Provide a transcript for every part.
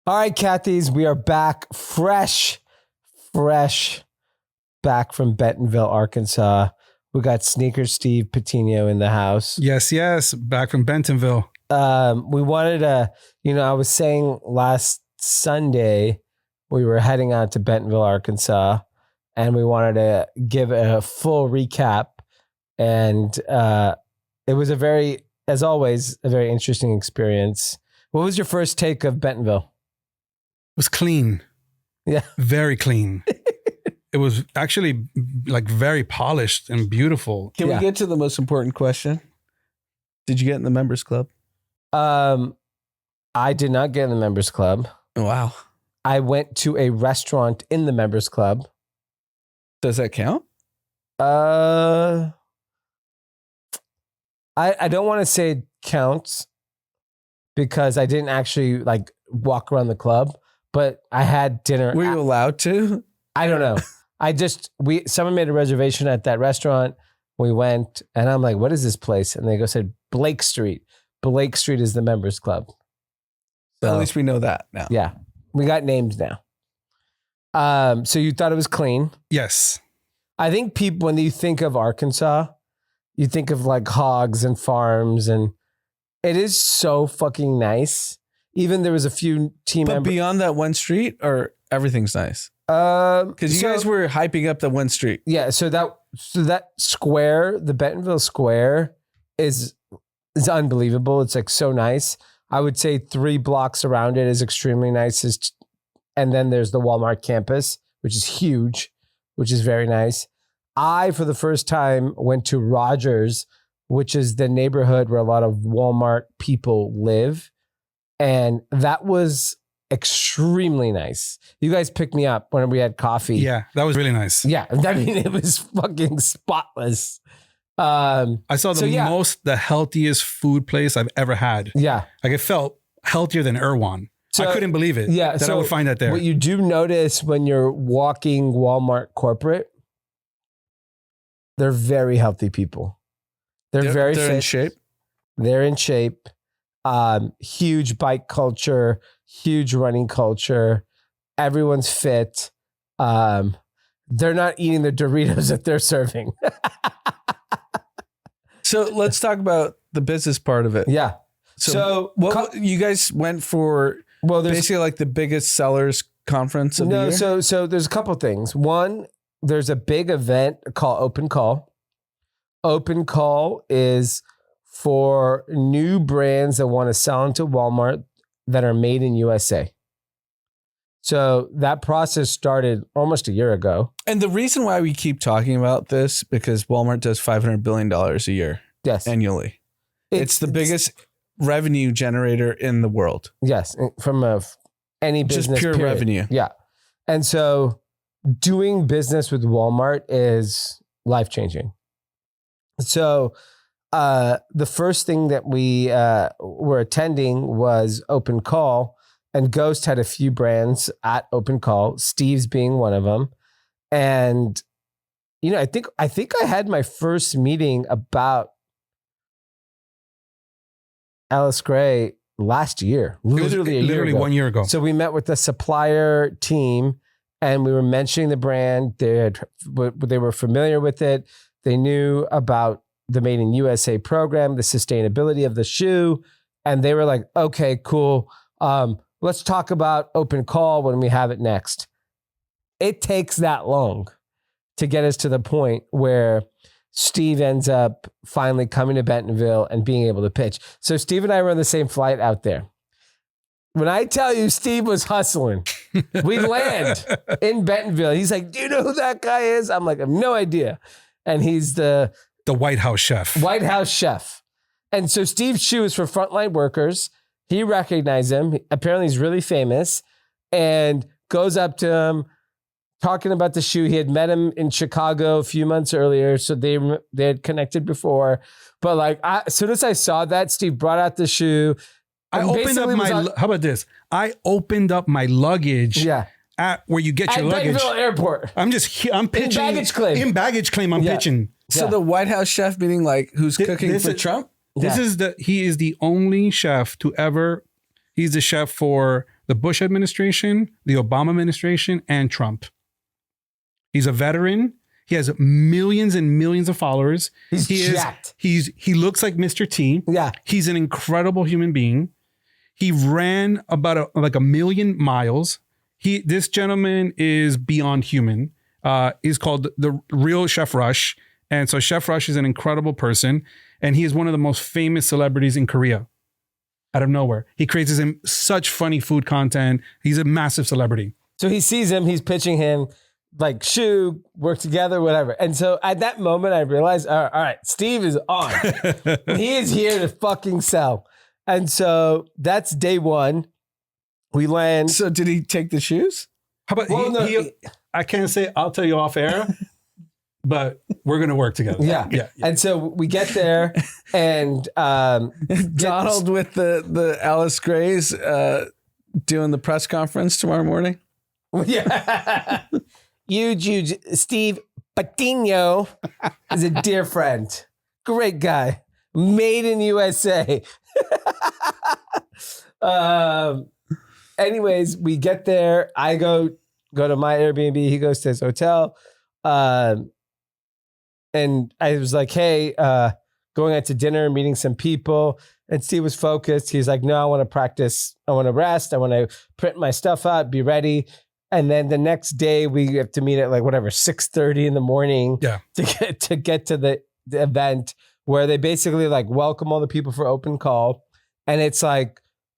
All right, Kathy's, we are back fresh back from Bentonville, Arkansas. We got Sneaker Steve Patino in the house. Yes. Back from Bentonville. We wanted to, I was saying last Sunday we were heading out to Bentonville, Arkansas, and we wanted to give a full recap. And it was as always, a very interesting experience. What was your first take of Bentonville? It was clean. Yeah. Very clean. It was actually like very polished and beautiful. Can we get to the most important question? Did you get in the members club? I did not get in the members club. Wow. I went to a restaurant in the members club. Does that count? I don't want to say it counts because I didn't actually like walk around the club, but I had dinner. Were you allowed to? I don't know. Someone made a reservation at that restaurant. We went and I'm like, what is this place? And they said Blake Street. Blake Street is the members club. So at least we know that now. Yeah. We got named now. So you thought it was clean? Yes. I think people, when you think of Arkansas, you think of like hogs and farms, and it is so fucking nice. Even there was a few team members. But beyond that one street, or everything's nice? Because you guys were hyping up the one street. Yeah. So that square, the Bentonville Square, is unbelievable. It's like so nice. I would say 3 blocks around it is extremely nice. And then there's the Walmart campus, which is huge, which is very nice. I, for the first time, went to Rogers, which is the neighborhood where a lot of Walmart people live. And that was extremely nice. You guys picked me up when we had coffee. Yeah, that was really nice. Yeah. I mean, it was fucking spotless. I saw the healthiest food place I've ever had. Yeah. Like it felt healthier than Erewhon. So, I couldn't believe it. Yeah. That I would find that there. What you do notice when you're walking Walmart corporate, they're very healthy people. They're very fit. In shape. They're in shape. Huge bike culture, huge running culture. Everyone's fit. They're not eating the Doritos that they're serving. So let's talk about the business part of it. Yeah. So what you guys went for? Well, basically like the biggest sellers conference of the year? So there's a couple things. One, there's a big event called Open Call. Open Call is for new brands that want to sell into Walmart that are made in USA. So that process started almost a year ago. And the reason why we keep talking about this, because Walmart does $500 billion a year. Yes. Annually. It's the biggest revenue generator in the world. Yes. From any business. Just pure revenue. Yeah. And so doing business with Walmart is life-changing. So the first thing that we were attending was Open Call. And Ghost had a few brands at Open Call, Steve's being one of them. And, I think I had my first meeting about Alice Gray last year, literally 1 year ago. So we met with the supplier team and we were mentioning the brand. They were familiar with it. They knew about the Made in USA program, the sustainability of the shoe. And they were like, okay, cool. Let's talk about Open Call when we have it next. It takes that long to get us to the point where Steve ends up finally coming to Bentonville and being able to pitch. So Steve and I were on the same flight out there. When I tell you Steve was hustling, we land in Bentonville. He's like, do you know who that guy is? I'm like, I have no idea. And he's the White House chef. White House chef. And so Steve's shoe is for frontline workers. He recognized him. Apparently he's really famous and goes up to him talking about the shoe. He had met him in Chicago a few months earlier. So they had connected before. But like, as soon as I saw that, Steve brought out the shoe. I opened up how about this? I opened up my luggage at where you get your luggage. Bentonville Airport. I'm pitching. In baggage claim, I'm pitching. So the White House chef meaning like who's cooking for Trump? He is the only chef to ever, he's the chef for the Bush administration, the Obama administration, and Trump. He's a veteran. He has millions and millions of followers. He's jacked. He looks like Mr. T. Yeah. He's an incredible human being. He ran about a million miles. This gentleman is beyond human. He's called the real Chef Rush. And so Chef Rush is an incredible person. And he is one of the most famous celebrities in Korea. Out of nowhere. He creates such funny food content. He's a massive celebrity. So he sees him, he's pitching him, like, shoo, work together, whatever. And so at that moment, I realized, all right, Steve is on. He is here to fucking sell. And so that's day one. We land. So did he take the shoes? How about I can't say, I'll tell you off air, but we're going to work together. Yeah. And so we get there and Donald with the Alice Grays doing the press conference tomorrow morning. Yeah. Steve Patino is a dear friend. Great guy. Made in USA. Anyways, we get there. I go to my Airbnb. He goes to his hotel. And I was like, hey, going out to dinner, meeting some people. And Steve was focused. He's like, no, I want to practice. I want to rest. I want to print my stuff out, be ready. And then the next day we have to meet at 6:30 in the morning to get to the event where they basically welcome all the people for open call. And it's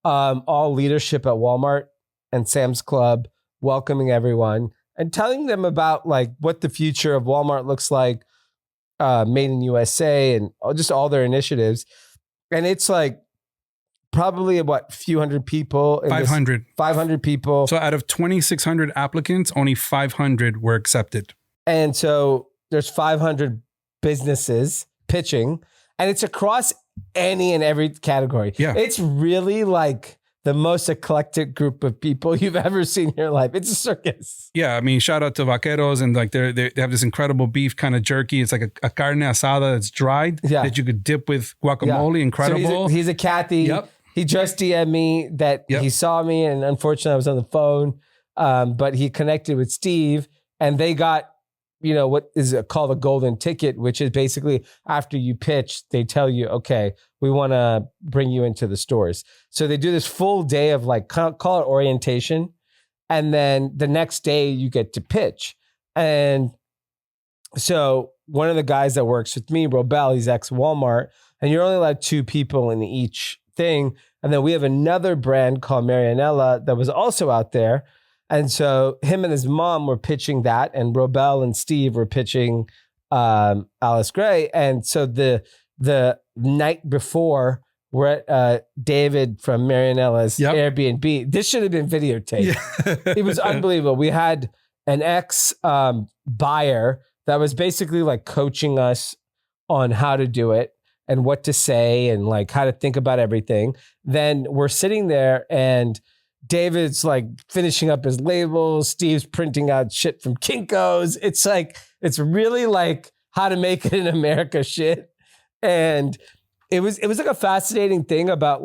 all leadership at Walmart and Sam's Club, welcoming everyone and telling them about what the future of Walmart looks like, made in USA and just all their initiatives. And it's probably a few hundred people. 500. 500 people. So out of 2,600 applicants, only 500 were accepted. And so there's 500 businesses pitching, and it's across any and every category. Yeah. It's really the most eclectic group of people you've ever seen in your life. It's a circus. Yeah, I mean, shout out to Vaqueros, and they have this incredible beef kind of jerky. It's like a carne asada that's dried that you could dip with guacamole. Yeah. Incredible. So he's a Kathy. Yep. He just DM'd me that he saw me, and unfortunately I was on the phone, but he connected with Steve, and they got, what is called a golden ticket, which is basically after you pitch, they tell you, okay, we want to bring you into the stores. So they do this full day of call it orientation. And then the next day you get to pitch. And so one of the guys that works with me, Robel, he's ex-Walmart, and you're only allowed 2 people in each thing. And then we have another brand called Marianella that was also out there. And so him and his mom were pitching that, and Robel and Steve were pitching Alice Gray. And so the night before, we're at David from Marianella's Airbnb. This should have been videotaped. Yeah. It was unbelievable. We had an ex-buyer that was basically coaching us on how to do it and what to say and how to think about everything. Then we're sitting there and David's finishing up his labels. Steve's printing out shit from Kinko's. It's really how to make it in America shit. And it was a fascinating thing about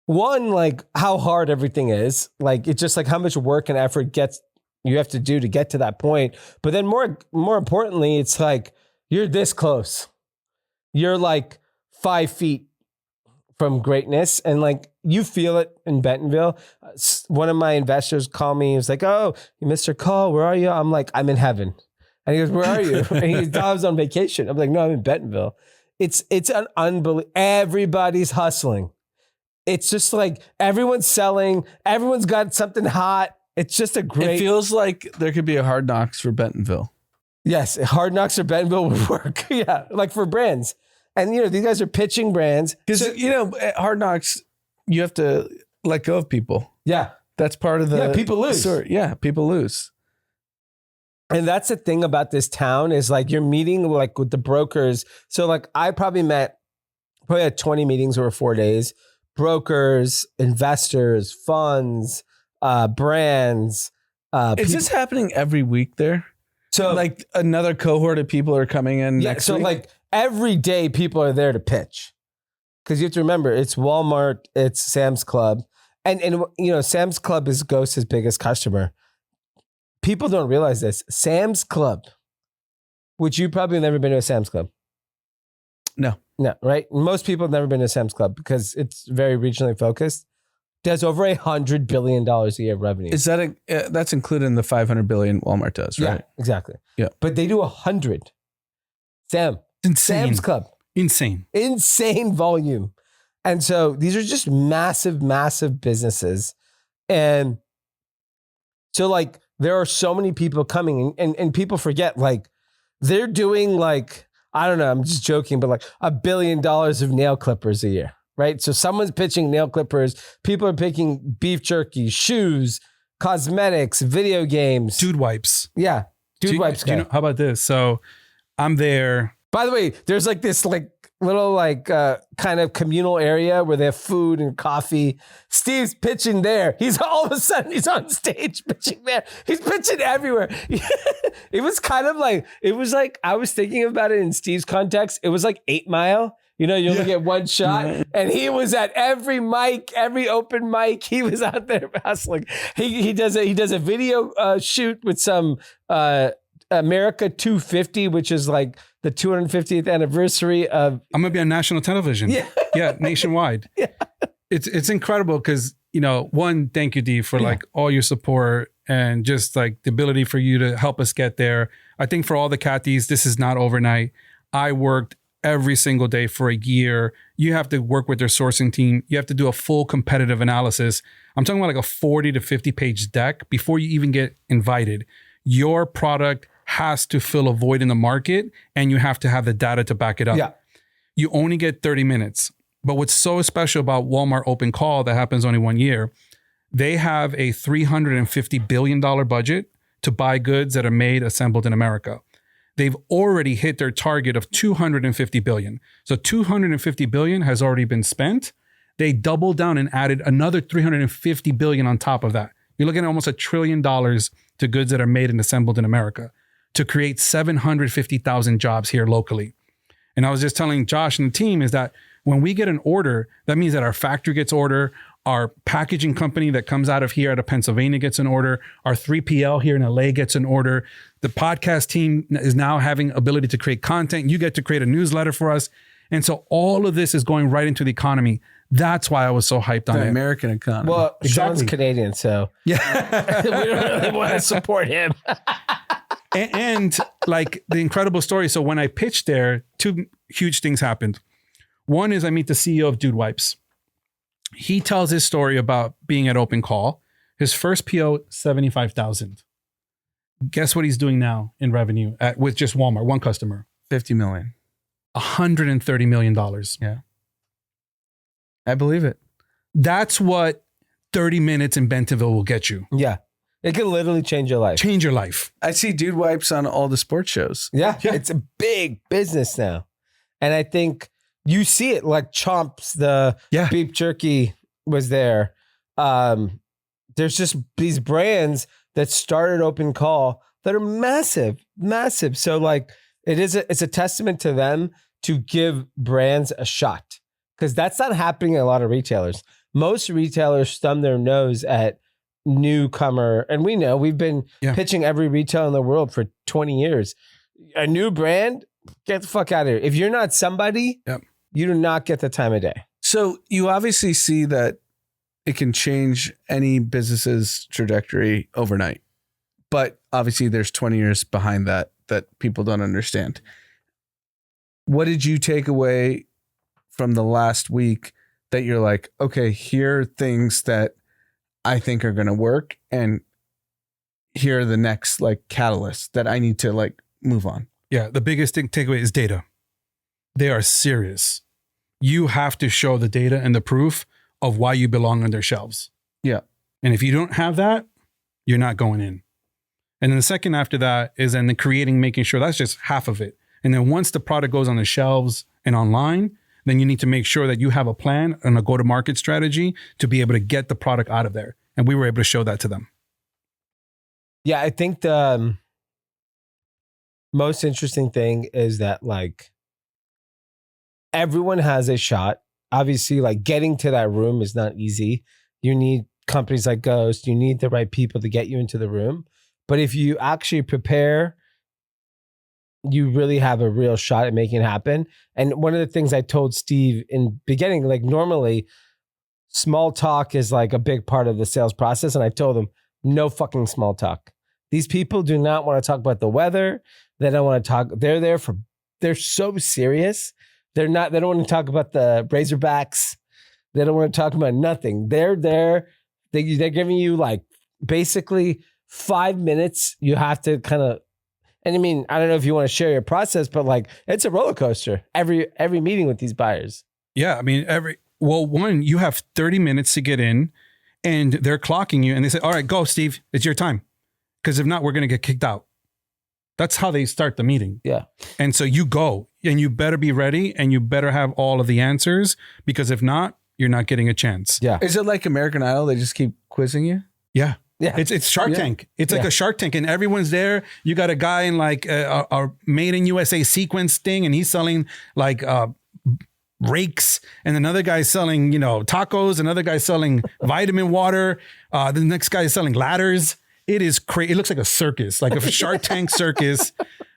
one, how hard everything is. It's just how much work and effort you have to do to get to that point. But then more importantly, it's you're this close. You're 5 feet from greatness, and you feel it in Bentonville. One of my investors called me. He was like, "Oh, you missed your call. Where are you?" I'm like, "I'm in heaven." And he goes, "Where are you?" And he thought I was on vacation. I'm like, "No, I'm in Bentonville." It's an unbelievable. Everybody's hustling. It's just everyone's selling. Everyone's got something hot. It's just a great. It feels like there could be a Hard Knocks for Bentonville. Yes, Hard Knocks for Bentonville would work. Yeah, for brands. And, these guys are pitching brands. Because, at Hard Knocks, you have to let go of people. Yeah. That's part of the... Yeah, people lose. Story. Yeah, people lose. And that's the thing about this town is you're meeting with the brokers. So I probably had 20 meetings over 4 days. Brokers, investors, funds, brands. Is this happening every week there? So another cohort of people are coming in next week? Every day people are there to pitch. Because you have to remember, it's Walmart, it's Sam's Club. And Sam's Club is Ghost's biggest customer. People don't realize this. Sam's Club, which you probably never been to a Sam's Club. No, right? Most people have never been to Sam's Club because it's very regionally focused. Does over $100 billion a year of revenue. Is that that's included in the 500 billion Walmart does, right? Yeah, exactly. Yeah, but they do 100. Insane. Sam's Club, insane volume, and so these are just massive businesses, and so like there are so many people coming, and people forget like they're doing like I don't know, I'm just joking, but like $1 billion of nail clippers a year. Right. So someone's pitching nail clippers. People are picking beef jerky, shoes, cosmetics, video games. Dude wipes. Yeah. Dude wipes. How about this? So I'm there. By the way, there's like this like little like kind of communal area where they have food and coffee. Steve's pitching there. He's all of a sudden he's on stage pitching there. He's pitching everywhere. It was kind of like, I was thinking about it in Steve's context. It was like 8 Mile. You only get one shot, and he was at every mic, every open mic. He was out there hustling. He does a video shoot with some America 250, which is like the 250th anniversary of. I'm gonna be on national television. Yeah, nationwide. Yeah, it's incredible because one, thank you, Dee, for like all your support and just like the ability for you to help us get there. I think for all the Kathys, this is not overnight. I worked every single day for a year. You have to work with their sourcing team. You have to do a full competitive analysis. I'm talking about like a 40 to 50 page deck before you even get invited. Your product has to fill a void in the market and you have to have the data to back it up. Yeah. You only get 30 minutes. But what's so special about Walmart Open Call that happens only 1 year, they have a $350 billion budget to buy goods that are made, assembled in America. They've already hit their target of $250 billion. So $250 billion has already been spent. They doubled down and added another $350 billion on top of that. You're looking at almost $1 trillion to goods that are made and assembled in America to create 750,000 jobs here locally. And I was just telling Josh and the team is that when we get an order, that means that our factory gets order, our packaging company that comes out of here out of Pennsylvania gets an order, our 3PL here in LA gets an order. The podcast team is now having ability to create content. You get to create a newsletter for us. And so all of this is going right into the economy. That's why I was so hyped on the it. American economy. Well, exactly. Sean's Canadian, so yeah, we don't really want to support him. and like the incredible story. So when I pitched there, 2 huge things happened. One is I meet the CEO of Dude Wipes. He tells his story about being at Open Call. His first PO, $75,000. Guess what he's doing now in revenue with just Walmart, one customer? 50 million. $130 million. Yeah. I believe it. That's what 30 minutes in Bentonville will get you. Yeah. It can literally change your life. Change your life. I see Dude Wipes on all the sports shows. Yeah. It's a big business now. And I think you see it like Chomps, the beef jerky was there. There's just these brands that started Open Call that are massive. So like it's a testament to them to give brands a shot because that's not happening at a lot of retailers. Most retailers thumb their nose at newcomer. And we know we've been pitching every retail in the world for 20 years. A new brand, get the fuck out of here. If you're not somebody, you do not get the time of day. So you obviously see that it can change any business's trajectory overnight. But obviously there's 20 years behind that people don't understand. What did you take away from the last week that you're like, okay, here are things that I think are going to work and here are the next like catalysts that I need to like move on? Yeah. The biggest takeaway is data. They are serious. You have to show the data and the proof of why you belong on their shelves. Yeah. And if you don't have that, you're not going in. And then the second after that is then the creating, making sure that's just half of it. And then once the product goes on the shelves and online, then you need to make sure that you have a plan and a go-to-market strategy to be able to get the product out of there. And we were able to show that to them. Yeah, I think the most interesting thing is that like everyone has a shot. Obviously, like getting to that room is not easy. You need companies like Ghost. You need the right people to get you into the room. But if you actually prepare, you really have a real shot at making it happen. And one of the things I told Steve in beginning, like normally small talk is like a big part of the sales process. And I told him, no fucking small talk. These people do not want to talk about the weather. They don't want to talk. They're so serious. They don't want to talk about the Razorbacks. They don't want to talk about nothing. They're there. They're giving you like basically 5 minutes. You have to kind of, and I mean, I don't know if you want to share your process, but like it's a roller coaster every meeting with these buyers. Yeah. I mean, one, you have 30 minutes to get in and they're clocking you and they say, all right, go, Steve, it's your time. Because if not, we're going to get kicked out. That's how they start the meeting. Yeah. And so you go and you better be ready and you better have all of the answers because if not, you're not getting a chance. Yeah. Is it like American Idol? They just keep quizzing you? Yeah. Yeah. It's Shark Tank. It's like a Shark Tank and everyone's there. You got a guy in like a made in USA sequence thing and he's selling like rakes and another guy's selling, tacos. Another guy's selling vitamin water. The next guy is selling ladders. It is crazy. It looks like a circus, like a Shark Tank circus.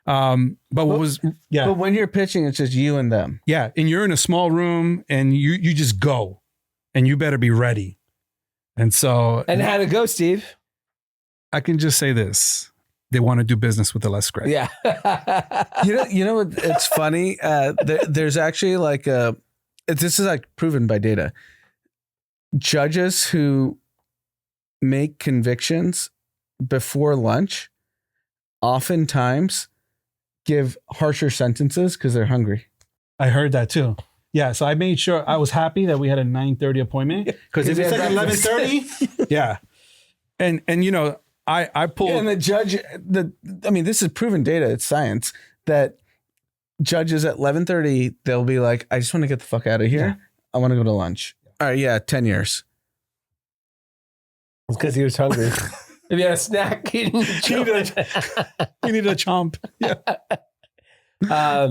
But when you're pitching, it's just you and them. Yeah. And you're in a small room and you just go and you better be ready. And so. And how'd it go, Steve? I can just say this. They want to do business with the less Gray. Yeah. you know what? It's funny. There's actually like this is like proven by data. Judges who make convictions before lunch oftentimes give harsher sentences because they're hungry. I heard that too. Yeah, so I made sure I was happy that we had a 9:30 appointment because if it's like 11:30, yeah. And I pulled and the judge this is proven data, it's science that judges at 11:30 they'll be like, I just want to get the fuck out of here. Yeah. I want to go to lunch. All right, yeah, 10 years. It's because he was hungry. If you had a snack, you need a chomp. Yeah.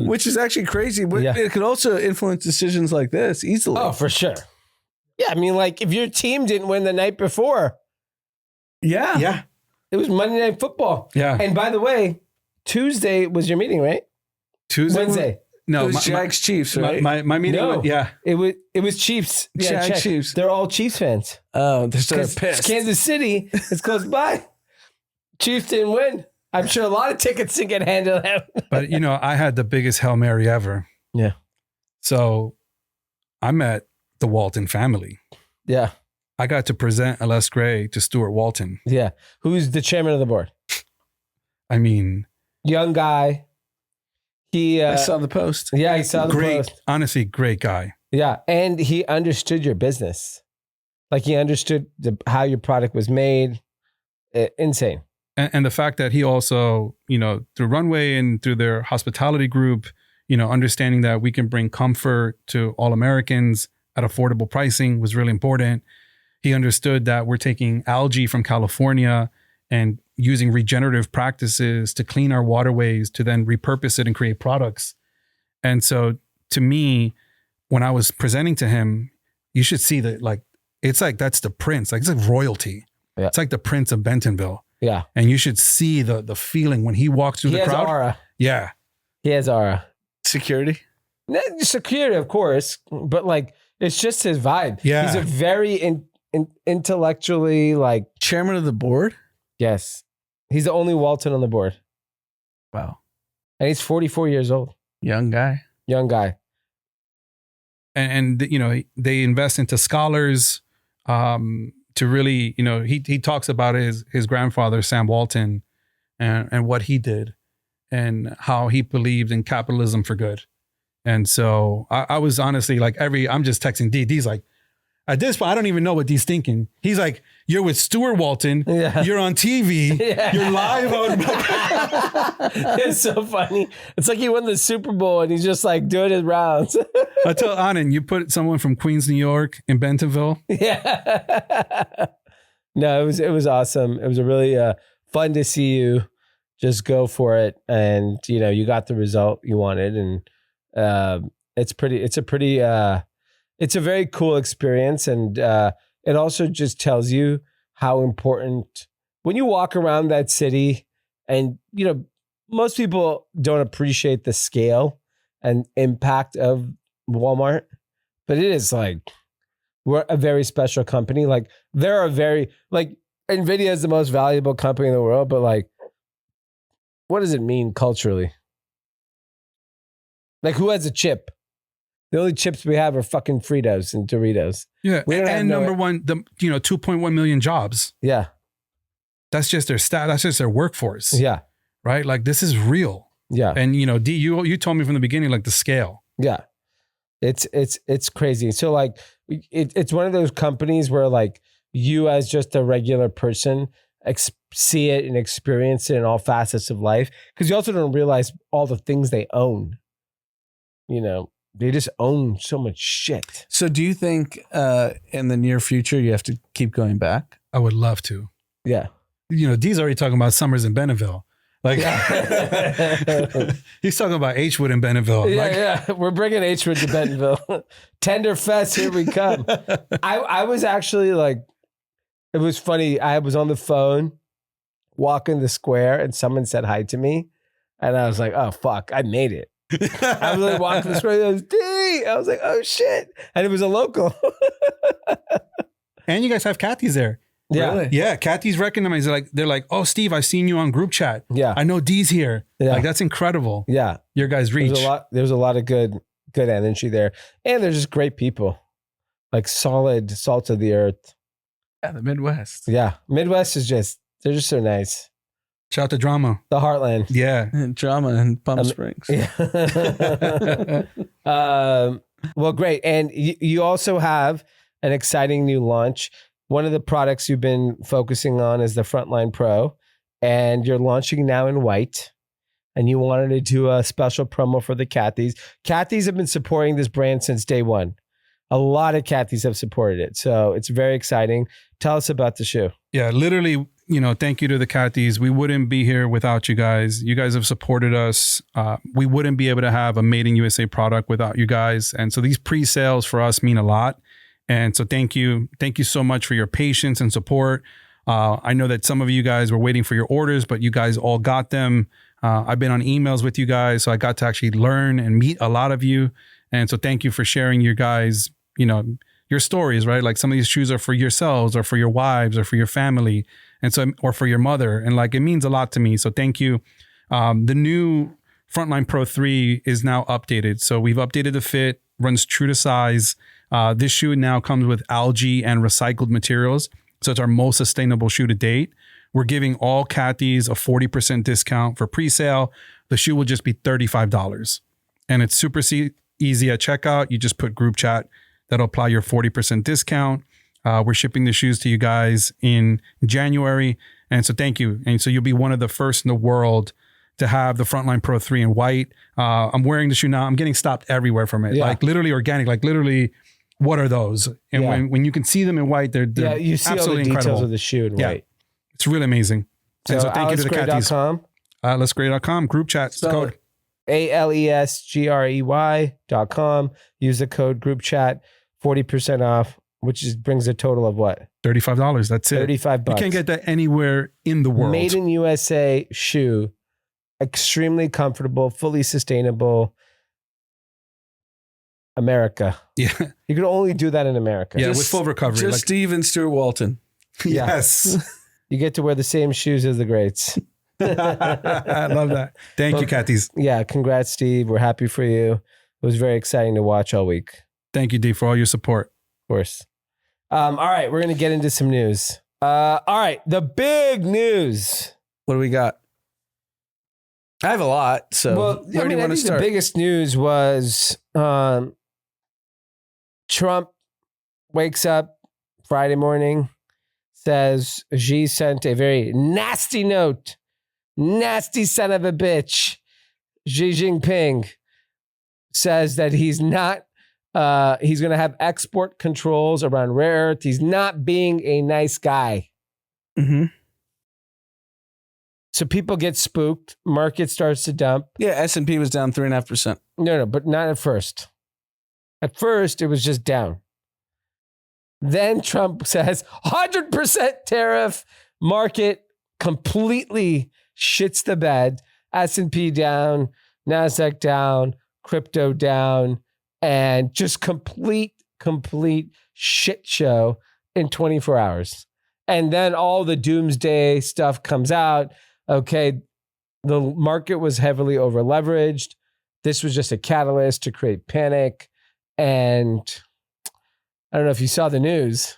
Which is actually crazy. But it could also influence decisions like this easily. Oh, for sure. Yeah, I mean, like if your team didn't win the night before. Yeah. Yeah. It was Monday Night Football. Yeah. And by the way, Tuesday was your meeting, right? Wednesday. No, it was Jags Chiefs, right? My meeting. No, yeah. It was Chiefs. Yeah, Jags Chiefs. They're all Chiefs fans. Oh, they're pissed. It's Kansas City. It's close by. Chiefs didn't win. I'm sure a lot of tickets didn't get handed out. But I had the biggest Hail Mary ever. Yeah. So I met the Walton family. Yeah. I got to present Les Gray to Stuart Walton. Yeah. Who's the chairman of the board? I mean, young guy. I saw the post. Yeah, he saw the post. Honestly, great guy. Yeah. And he understood your business. Like he understood how your product was made. Insane. And the fact that he also, through Runway and through their hospitality group, understanding that we can bring comfort to all Americans at affordable pricing was really important. He understood that we're taking algae from California and using regenerative practices to clean our waterways to then repurpose it and create products. And so to me, when I was presenting to him, you should see that it's like that's the prince. Like it's like royalty. Yeah. It's like the Prince of Bentonville. Yeah. And you should see the feeling when he walks through the crowd. He has aura. Yeah. He has aura. Security? Security, of course. But it's just his vibe. Yeah. He's a very intellectually chairman of the board? Yes. He's the only Walton on the board. Wow. And he's 44 years old. Young guy. And they invest into scholars to really, he talks about his grandfather, Sam Walton, and what he did and how he believed in capitalism for good. And so I was honestly I'm just texting Dee. Dee's like, at this point, I don't even know what Dee's thinking. He's like, you're with Stuart Walton. Yeah. You're on TV. Yeah. You're live on. It's so funny. It's like he won the Super Bowl and he's just doing his rounds. I tell Anand, you put someone from Queens, New York in Bentonville. Yeah. No, it was awesome. It was a really fun to see you just go for it. And, you got the result you wanted. And it's a very cool experience. And it also just tells you how important when you walk around that city, and most people don't appreciate the scale and impact of Walmart, but it is like we're a very special company. Like they're a very NVIDIA is the most valuable company in the world, but like, what does it mean culturally? Like who has a chip? The only chips we have are fucking Fritos and Doritos. Yeah, and number one, 2.1 million jobs. Yeah, that's just their stat. That's just their workforce. Yeah, right. Like this is real. Yeah, and Dee, you told me from the beginning like the scale. Yeah, it's crazy. So like, it's one of those companies where like you as just a regular person see it and experience it in all facets of life, because you also don't realize all the things they own. They just own so much shit. So do you think in the near future you have to keep going back? I would love to. Yeah. Dee's already talking about summers in Bentonville. Like he's talking about H-Wood in Bentonville. Yeah, we're bringing H-Wood to Bentonville. Tender Fest, here we come. I was actually like, it was funny. I was on the phone walking the square and someone said hi to me. And I was like, oh, fuck, I made it. I was like walking the square. I was Dee. I was like, oh shit. And it was a local. And you guys have Kathy's there. Yeah. Really? Yeah. Kathy's recognized. They're like, oh, Steve, I've seen you on group chat. Yeah. I know Dee's here. Yeah. Like that's incredible. Yeah. Your guys' reach. There's a lot of good energy there. And they're just great people. Like solid salt of the earth. Yeah, the Midwest. Yeah. Midwest is they're just so nice. Shout out to Drama. The Heartland. Yeah. And Drama in Palm Springs. Yeah. Well, great. And you also have an exciting new launch. One of the products you've been focusing on is the Frontline Pro, and you're launching now in white. And you wanted to do a special promo for the Cathys. Cathys have been supporting this brand since day one. A lot of Cathys have supported it. So it's very exciting. Tell us about the shoe. Yeah, literally, thank you to the Cathys. We wouldn't be here without you guys. You guys have supported us. We wouldn't be able to have a made in USA product without you guys. And so these pre-sales for us mean a lot. And so thank you. Thank you so much for your patience and support. I know that some of you guys were waiting for your orders, but you guys all got them. I've been on emails with you guys, so I got to actually learn and meet a lot of you. And so thank you for sharing your guys, your stories, right? Like some of these shoes are for yourselves or for your wives or for your family. And so, or for your mother. And like, it means a lot to me. So thank you. The new Frontline Pro 3 is now updated. So we've updated the fit, runs true to size. This shoe now comes with algae and recycled materials. So it's our most sustainable shoe to date. We're giving all Cathys a 40% discount for pre-sale. The shoe will just be $35. And it's super easy at checkout. You just put group chat. That'll apply your 40% discount. We're shipping the shoes to you guys in January. And so thank you. And so you'll be one of the first in the world to have the Frontline Pro 3 in white. I'm wearing the shoe now. I'm getting stopped everywhere from it. Yeah. Like literally organic, like literally, what are those? And when you can see them in white, they're you see absolutely all the details incredible. Of the shoe in white. It's really amazing. And so thank you to the Cathys. Let'sgray.com, group chat, the code. ALESGREY.com. Use the code group chat, 40% off, which brings a total of what? $35. That's it. $35. You can't get that anywhere in the world. Made in USA shoe, extremely comfortable, fully sustainable. America. Yeah. You can only do that in America. Yeah, with full recovery. Just Steve and Stuart Walton. Yes. You get to wear the same shoes as the greats. I love that. Thank you, Cathys. Yeah, congrats, Steve. We're happy for you. It was very exciting to watch all week. Thank you, Dee, for all your support. Of course. All right, we're going to get into some news. All right, the big news. What do we got? I have a lot. So where do you want to start? The biggest news was Trump wakes up Friday morning, says Xi sent a very nasty note. Nasty son of a bitch. Xi Jinping says that he's not, he's going to have export controls around rare earth. He's not being a nice guy. Mm-hmm. So people get spooked. Market starts to dump. Yeah, S&P was down 3.5%. No, but not at first. At first, it was just down. Then Trump says 100% tariff. Market completely shits the bed. S&P down, NASDAQ down, crypto down, and just complete shit show in 24 hours. And then all the doomsday stuff comes out. Okay, the market was heavily over leveraged. This was just a catalyst to create panic. And I don't know if you saw the news.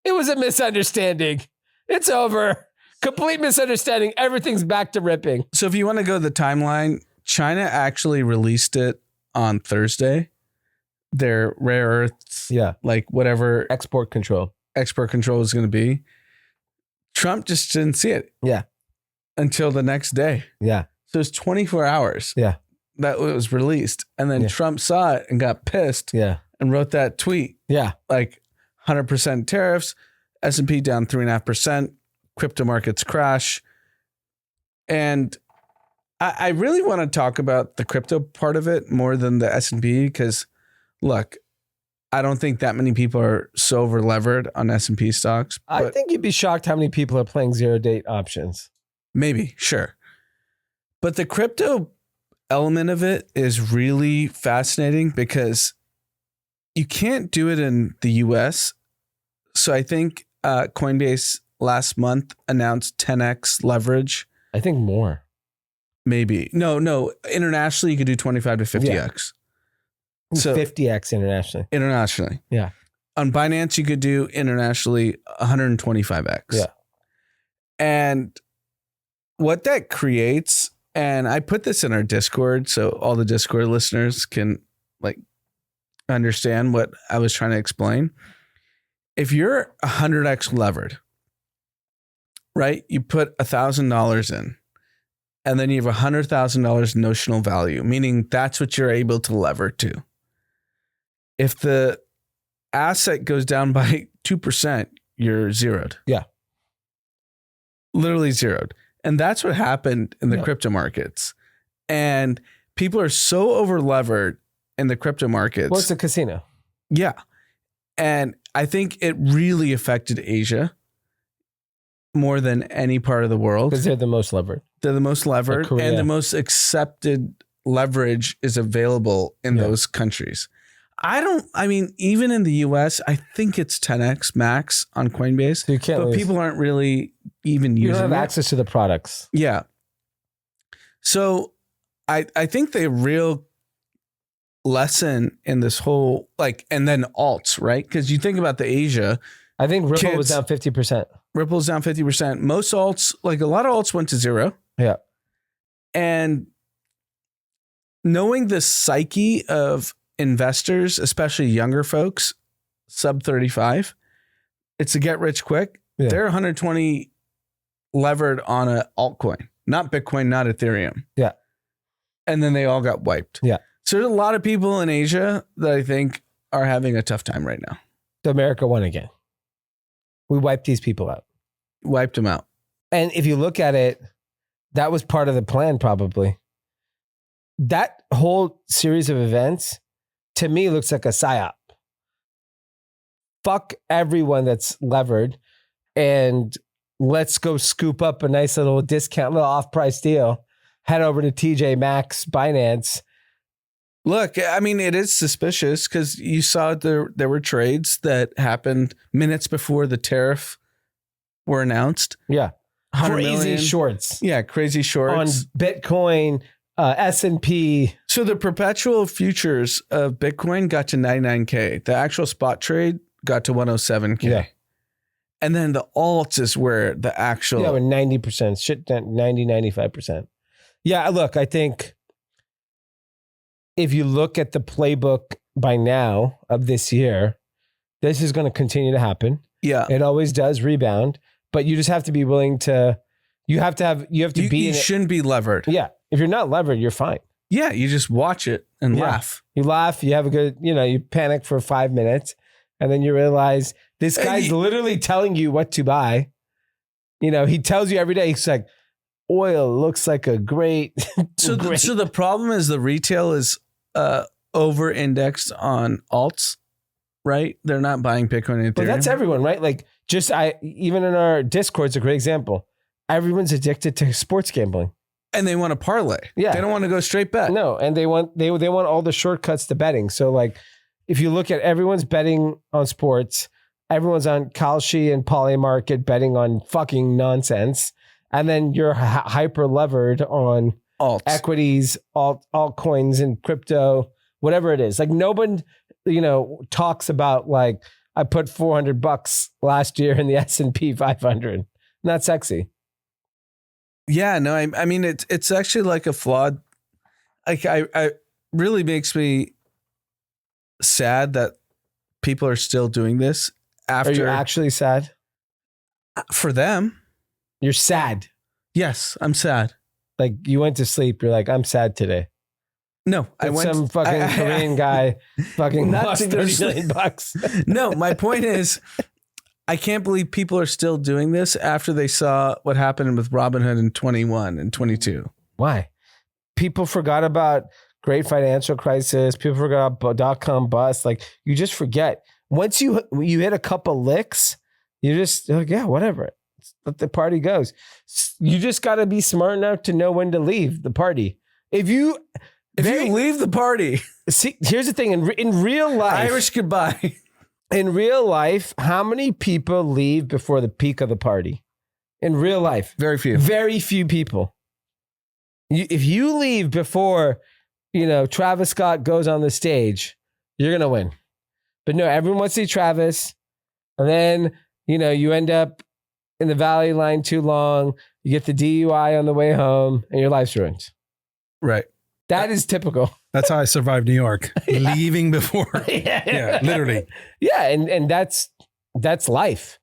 It was a misunderstanding. It's over. Complete misunderstanding. Everything's back to ripping. So if you want to go the timeline, China actually released it on Thursday. Their rare earths, like whatever export control is going to be. Trump just didn't see it. Yeah. Until the next day. Yeah. So it's 24 hours. Yeah. That it was released. And then Trump saw it and got pissed. Yeah. And wrote that tweet. Yeah. Like 100% tariffs, S&P down 3.5%, crypto markets crash. And I really want to talk about the crypto part of it more than the S&P because, look, I don't think that many people are so over levered on S&P stocks. I think you'd be shocked how many people are playing zero date options. Maybe, sure. But the crypto element of it is really fascinating because you can't do it in the US. So I think Coinbase last month announced 10x leverage. I think more. Maybe. No. Internationally, you could do 25 to 50x. So 50x internationally. Internationally. Yeah. On Binance, you could do internationally 125x. Yeah. And what that creates, and I put this in our Discord so all the Discord listeners can like understand what I was trying to explain. If you're 100x levered, right? You put $1,000 in, and then you have $100,000 notional value, meaning that's what you're able to lever to. If the asset goes down by 2%, you're zeroed. Yeah. Literally zeroed. And that's what happened in the crypto markets. And people are so over levered in the crypto markets. Well, it's a casino. Yeah. And I think it really affected Asia more than any part of the world. Because they're the most levered. They're the most levered, and the most accepted leverage is available in those countries. I mean, even in the US, I think it's 10x max on Coinbase, so you can't but people aren't really even using it. You don't have access to the products. Yeah. So I think the real lesson in this whole, like, and then alts, right? Because you think about the Asia. I think Ripple was down 50%. Ripple's down 50%. Most alts, like a lot of alts went to zero. Yeah. And knowing the psyche of investors, especially younger folks, sub 35, it's a get rich quick. Yeah. They're 120 levered on an altcoin, not Bitcoin, not Ethereum. Yeah. And then they all got wiped. Yeah. So there's a lot of people in Asia that I think are having a tough time right now. America won again. We wiped these people out. Wiped them out. And if you look at it, that was part of the plan probably. That whole series of events, to me, looks like a psyop. Fuck everyone that's levered and let's go scoop up a nice little discount, little off-price deal. Head over to TJ Maxx, Binance. Look, I mean, it is suspicious because you saw there were trades that happened minutes before the tariff were announced. Yeah. Crazy million. shorts. Yeah, crazy shorts. On Bitcoin, S&P. So the perpetual futures of Bitcoin got to 99K. The actual spot trade got to 107K. Yeah. And then the alts is where the actual... Yeah, with 90%. Shit, 90, 95%. Yeah, look, I think if you look at the playbook by now of this year, this is going to continue to happen. Yeah. It always does rebound, but you just have to be willing to, you shouldn't be levered. Yeah. If you're not levered, you're fine. Yeah. You just watch it and laugh. You laugh, you have a good, you panic for 5 minutes and then you realize this guy's literally telling you what to buy. He tells you every day, he's like, oil looks like a great. So the problem is the retail is over indexed on alts. right? They're not buying Bitcoin and Ethereum. But that's everyone, right? Like even in our Discord's a great example. Everyone's addicted to sports gambling. And they want to parlay. Yeah. They don't want to go straight bet. No, and they want all the shortcuts to betting. So like if you look at everyone's betting on sports, everyone's on Kalshi and Polymarket betting on fucking nonsense. And then you're hyper levered on Alts. equities, altcoins and crypto, whatever it is. Like no one, talks about like I put $400 last year in the S&P 500. Not sexy. Yeah, no, I mean, it's actually like a flawed, like I really makes me sad that people are still doing this after. Are you actually sad? For them. You're sad. Yes, I'm sad. Like you went to sleep. You're like, I'm sad today. No, I went some fucking Korean guy fucking Not lost to go to $30 million. No, my point is, I can't believe people are still doing this after they saw what happened with Robinhood in 21 and 22. Why? People forgot about great financial crisis. People forgot about .com bust. Like you just forget. Once you hit a couple licks, you're like, yeah, whatever. Let the party goes. You just got to be smart enough to know when to leave the party. If you leave the party, see, here's the thing. In real life, Irish goodbye. In real life, how many people leave before the peak of the party? In real life, very few. Very few people. If you leave before, Travis Scott goes on the stage, you're gonna win. But no, everyone wants to see Travis, and then you end up in the Valley line too long. You get the DUI on the way home, and your life's ruined. Right. That is typical. That's how I survived New York. Yeah. Leaving before. Yeah, literally. Yeah, and that's life.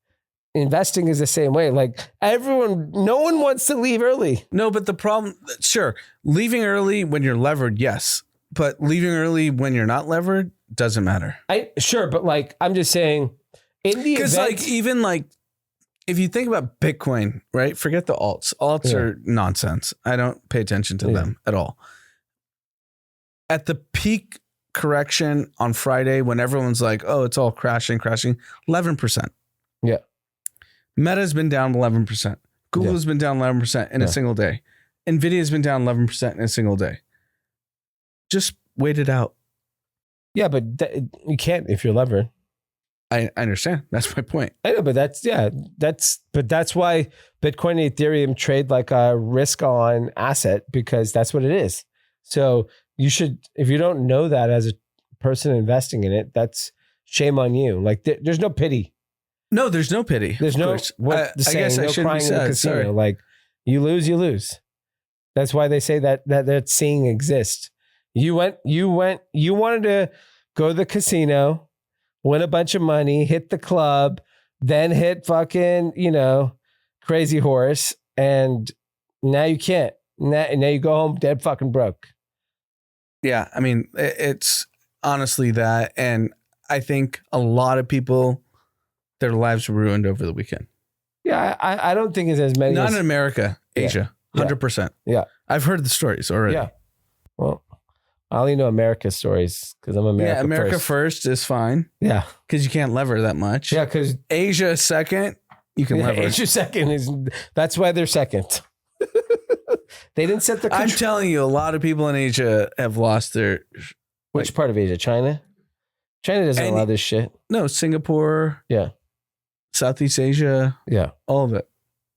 Investing is the same way. Like no one wants to leave early. No, but the problem, sure, leaving early when you're levered, yes. But leaving early when you're not levered doesn't matter. Sure, but like I'm just saying, in the event, like even like if you think about Bitcoin, right? Forget the alts. Alts are nonsense. I don't pay attention to them at all. At the peak correction on Friday, when everyone's like, oh, it's all crashing, 11%. Yeah. Meta's been down 11%. Google's been down 11% in a single day. Nvidia's been down 11% in a single day. Just wait it out. Yeah, but you can't if you're levered. I understand. That's my point. I know, but that's why Bitcoin and Ethereum trade like a risk on asset, because that's what it is. So you should, if you don't know that as a person investing in it, that's shame on you. Like there's no pity. No, there's no pity. There's no, I guess I shouldn't be sad. Sorry. Like you lose, you lose. That's why they say that seeing exists. You wanted to go to the casino, win a bunch of money, hit the club, then hit fucking, Crazy Horse. And now you can't. Now you go home dead fucking broke. Yeah. I mean, it's honestly that. And I think a lot of people, their lives were ruined over the weekend. Yeah. I don't think it's as many. Not in America, Asia. 100%. Yeah. I've heard the stories already. Yeah. Well, I only know America stories because I'm America. Yeah, America first is fine. Yeah. Because you can't lever that much. Yeah, because Asia second, you can lever. Asia second that's why they're second. They didn't set the I'm telling you, a lot of people in Asia have lost their. Which part of Asia? China? China doesn't allow this shit. No, Singapore. Yeah. Southeast Asia. Yeah. All of it.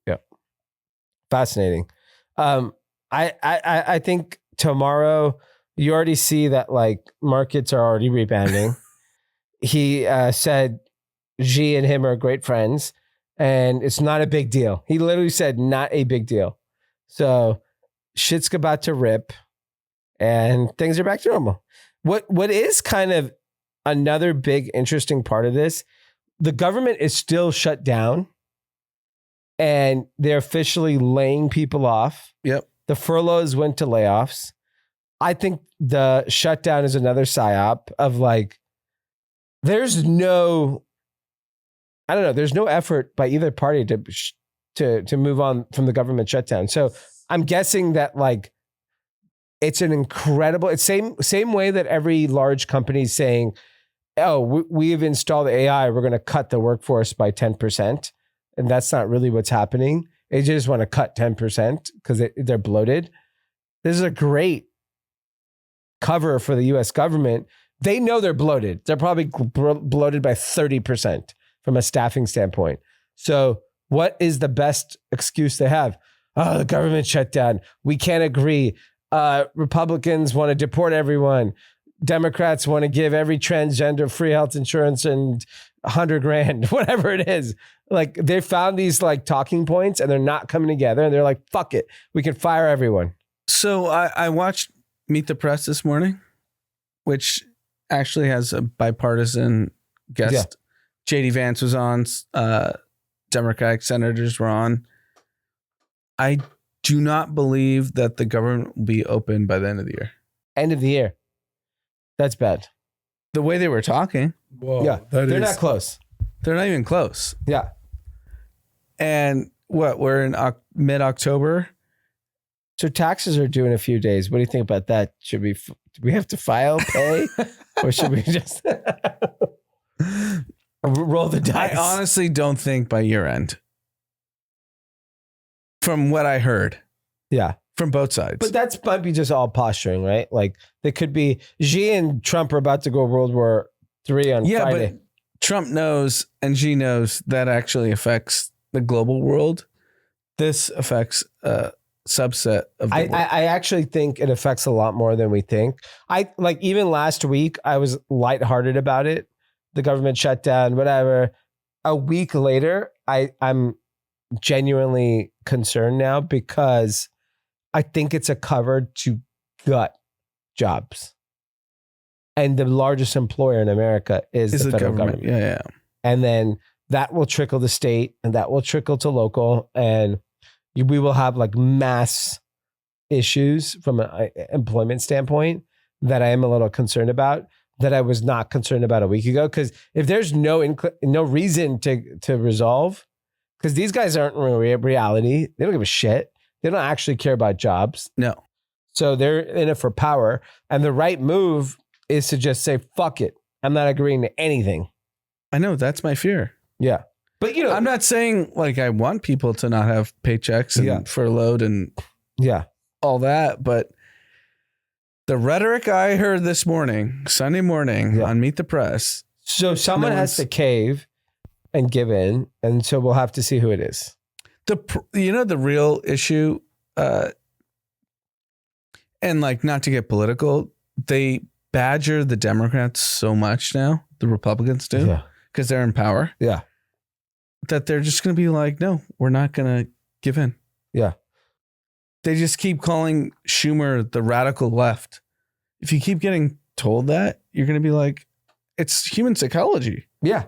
Yeah. Fascinating. I think tomorrow you already see that like markets are already rebounding. He said Xi and him are great friends and it's not a big deal. He literally said not a big deal. So shit's about to rip and things are back to normal. What is kind of another big interesting part of this, the government is still shut down and they're officially laying people off. Yep. The furloughs went to layoffs. I think the shutdown is another psyop of like, there's no effort by either party to move on from the government shutdown. So I'm guessing that like, it's an incredible, it's same way that every large company is saying, we've installed AI, we're going to cut the workforce by 10%. And that's not really what's happening. They just want to cut 10% because they're bloated. This is a great cover for the US government. They know they're bloated. They're probably bloated by 30% from a staffing standpoint. So what is the best excuse they have? Oh, the government shut down. We can't agree. Republicans want to deport everyone. Democrats want to give every transgender free health insurance and $100,000, whatever it is. Like they found these like talking points and they're not coming together. And they're like, fuck it. We can fire everyone. So I watched Meet the Press this morning, which actually has a bipartisan guest. Yeah. JD Vance was on. Democratic senators were on. I do not believe that the government will be open by the end of the year. End of the year. That's bad. The way they were talking. Whoa, yeah, they're not close. They're not even close. Yeah. And we're in mid-October. So taxes are due in a few days. What do you think about that? Do we have to pay? Or should we just roll the dice? I honestly don't think by year end. From what I heard. Yeah. From both sides. But that's might be just all posturing, right? Like they could be Xi and Trump are about to go World War III on Friday. But Trump knows and Xi knows that actually affects the global world. This affects a subset of the world. I actually think it affects a lot more than we think. Even last week, I was lighthearted about it. The government shutdown, whatever. A week later, I'm genuinely concerned now because I think it's a cover to gut jobs. And the largest employer in America is the federal government. Yeah. And then that will trickle to state and that will trickle to local. And we will have like mass issues from an employment standpoint that I am a little concerned about that I was not concerned about a week ago. Because if there's no reason to resolve, because these guys aren't in reality. They don't give a shit. They don't actually care about jobs. No. So they're in it for power. And the right move is to just say, fuck it. I'm not agreeing to anything. I know. That's my fear. Yeah. But, I'm not saying like I want people to not have paychecks and furloughed and all that. But the rhetoric I heard this morning, Sunday morning on Meet the Press. So someone has to cave and give in. And so we'll have to see who it is. The real issue, and like not to get political, they badger the Democrats so much now, the Republicans do, because they're in power. Yeah. That they're just going to be like, no, we're not going to give in. Yeah. They just keep calling Schumer the radical left. If you keep getting told that, you're going to be like, it's human psychology. Yeah.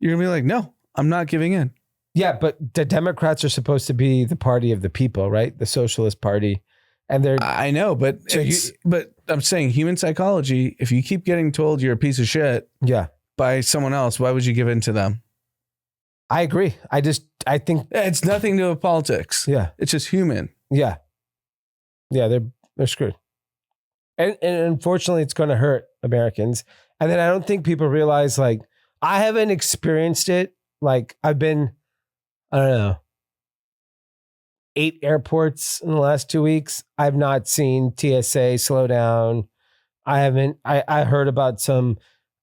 You're going to be like, no, I'm not giving in. Yeah, but the Democrats are supposed to be the party of the people, right? The Socialist Party. And they're... I know, but but I'm saying human psychology, if you keep getting told you're a piece of shit by someone else, why would you give in to them? I agree. I think... It's nothing to do with politics. Yeah. It's just human. Yeah. Yeah, they're screwed. And unfortunately, it's going to hurt Americans. And then I don't think people realize, like, I haven't experienced it. Like, I've been... I don't know, 8 airports in the last 2 weeks. I've not seen TSA slow down. I heard about some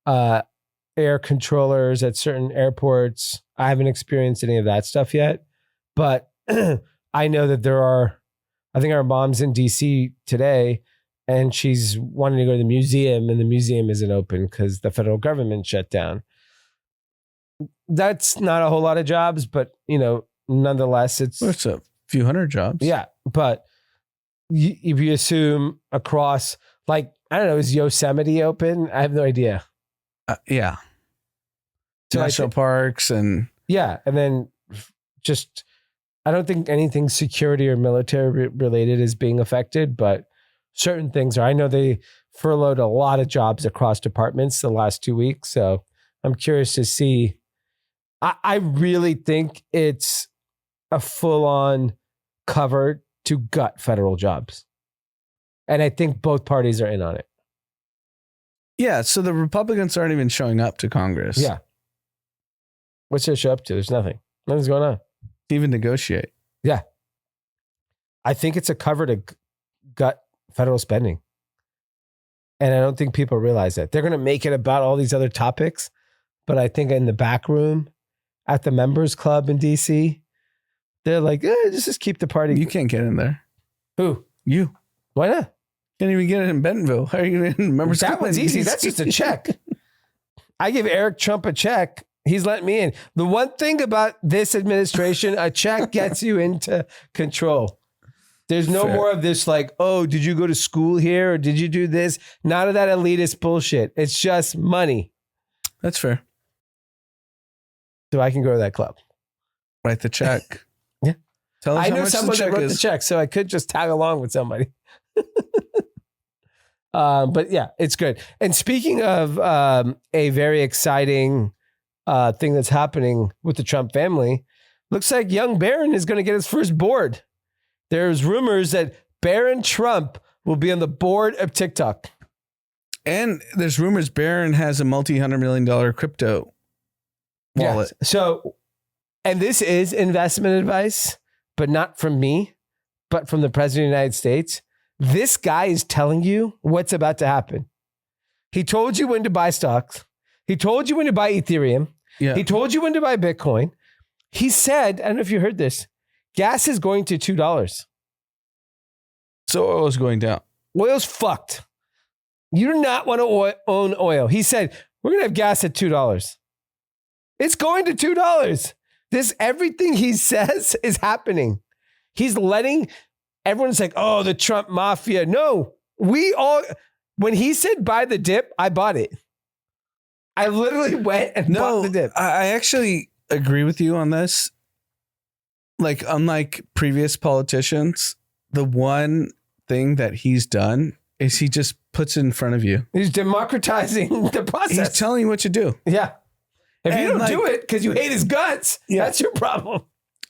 air controllers at certain airports. I haven't experienced any of that stuff yet. But I know that I think our mom's in DC today and she's wanting to go to the museum and the museum isn't open because the federal government shut down. That's not a whole lot of jobs, but nonetheless, it's a few hundred jobs. Yeah, but if you assume across, like, I don't know, is Yosemite open? I have no idea. Yeah, so national parks and and then just I don't think anything security or military related is being affected, but certain things are. I know they furloughed a lot of jobs across departments the last 2 weeks, so I'm curious to see. I really think it's a full-on cover to gut federal jobs. And I think both parties are in on it. Yeah. So the Republicans aren't even showing up to Congress. Yeah. What's there to show up to? There's nothing. Nothing's going on. To even negotiate. Yeah. I think it's a cover to gut federal spending. And I don't think people realize that. They're going to make it about all these other topics. But I think in the back room at the members club in DC, they're like, just keep the party. You can't get in there. Who? You. Why not? Can't even get it in Bentonville. How are you going to members That club one's in easy. DC? That's just a check. I give Eric Trump a check. He's letting me in. The one thing about this administration, a check gets you into control. There's no Fair. more of this like, oh, did you go to school here or did you do this? None of that elitist bullshit. It's just money. That's fair. So I can go to that club. Write the check. Yeah. Tell us I how know much someone the that check wrote is. the check, so I could just tag along with somebody. But yeah, it's good. And speaking of a very exciting thing that's happening with the Trump family, looks like young Barron is going to get his first board. There's rumors that Barron Trump will be on the board of TikTok. And there's rumors Barron has a multi-$100 million crypto wallet. Yes. So, and this is investment advice, but not from me, but from the president of the United States. This guy is telling you what's about to happen. He told you when to buy stocks. He told you when to buy Ethereum. Yeah. He told you when to buy Bitcoin. He said, I don't know if you heard this, gas is going to $2. So oil is going down. Oil's fucked. You do not want to own oil. He said, we're going to have gas at $2. It's going to $2. Everything he says is happening. He's letting everyone's like, oh, the Trump mafia. No, when he said buy the dip, I bought it. I literally went and bought the dip. I actually agree with you on this. Like, unlike previous politicians, the one thing that he's done is he just puts it in front of you. He's democratizing the process. He's telling you what to do. Yeah. If you And don't do it because you hate his guts, that's your problem.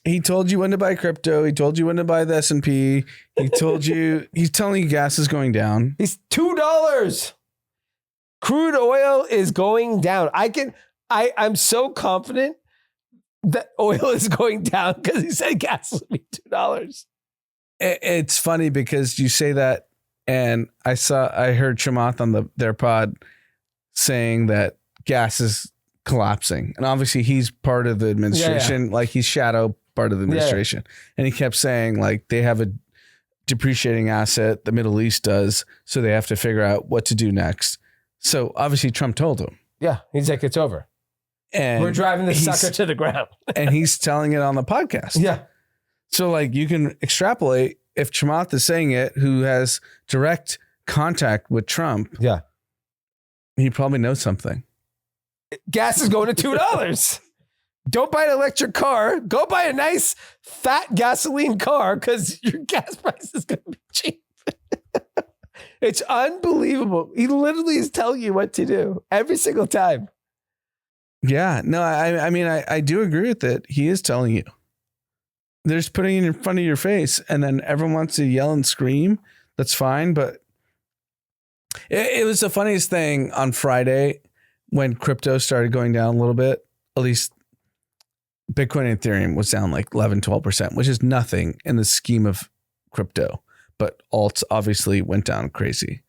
He told you when to buy crypto. He told you when to buy the S&P. He told you, he's telling you gas is going down. He's $2. Crude oil is going down. I'm so confident that oil is going down because he said gas will be $2. It's funny because you say that, and I heard Chamath on their pod saying that gas is collapsing, and obviously he's part of the administration, like he's shadow part of the administration, and he kept saying like they have a depreciating asset, the Middle East does, so they have to figure out what to do next. So obviously Trump told him. Yeah, he's like, it's over. And we're driving the sucker to the ground. And he's telling it on the podcast. Yeah. So like you can extrapolate if Chamath is saying it, who has direct contact with Trump. Yeah. He probably knows something. Gas is going to $2. Don't buy an electric car. Go buy a nice fat gasoline car because your gas price is going to be cheap. It's unbelievable. He literally is telling you what to do every single time. Yeah, no, I mean, I do agree with it. He is telling you. They're just putting it in front of your face, and then everyone wants to yell and scream. That's fine, but it was the funniest thing on Friday when crypto started going down a little bit. At least Bitcoin and Ethereum was down like 11, 12%, which is nothing in the scheme of crypto. But alts obviously went down crazy.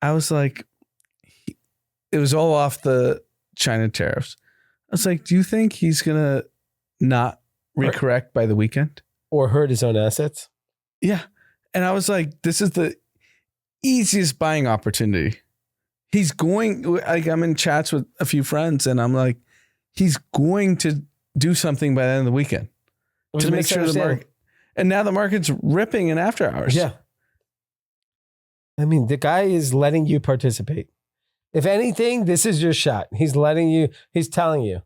I was like, it was all off the China tariffs. I was like, do you think he's going to not recorrect by the weekend? Or hurt his own assets? Yeah. And I was like, this is the easiest buying opportunity. He's going, like, I'm in chats with a few friends and I'm like, he's going to do something by the end of the weekend to make sure the market. And now the market's ripping in after hours. Yeah. I mean, the guy is letting you participate. If anything, this is your shot. He's telling you.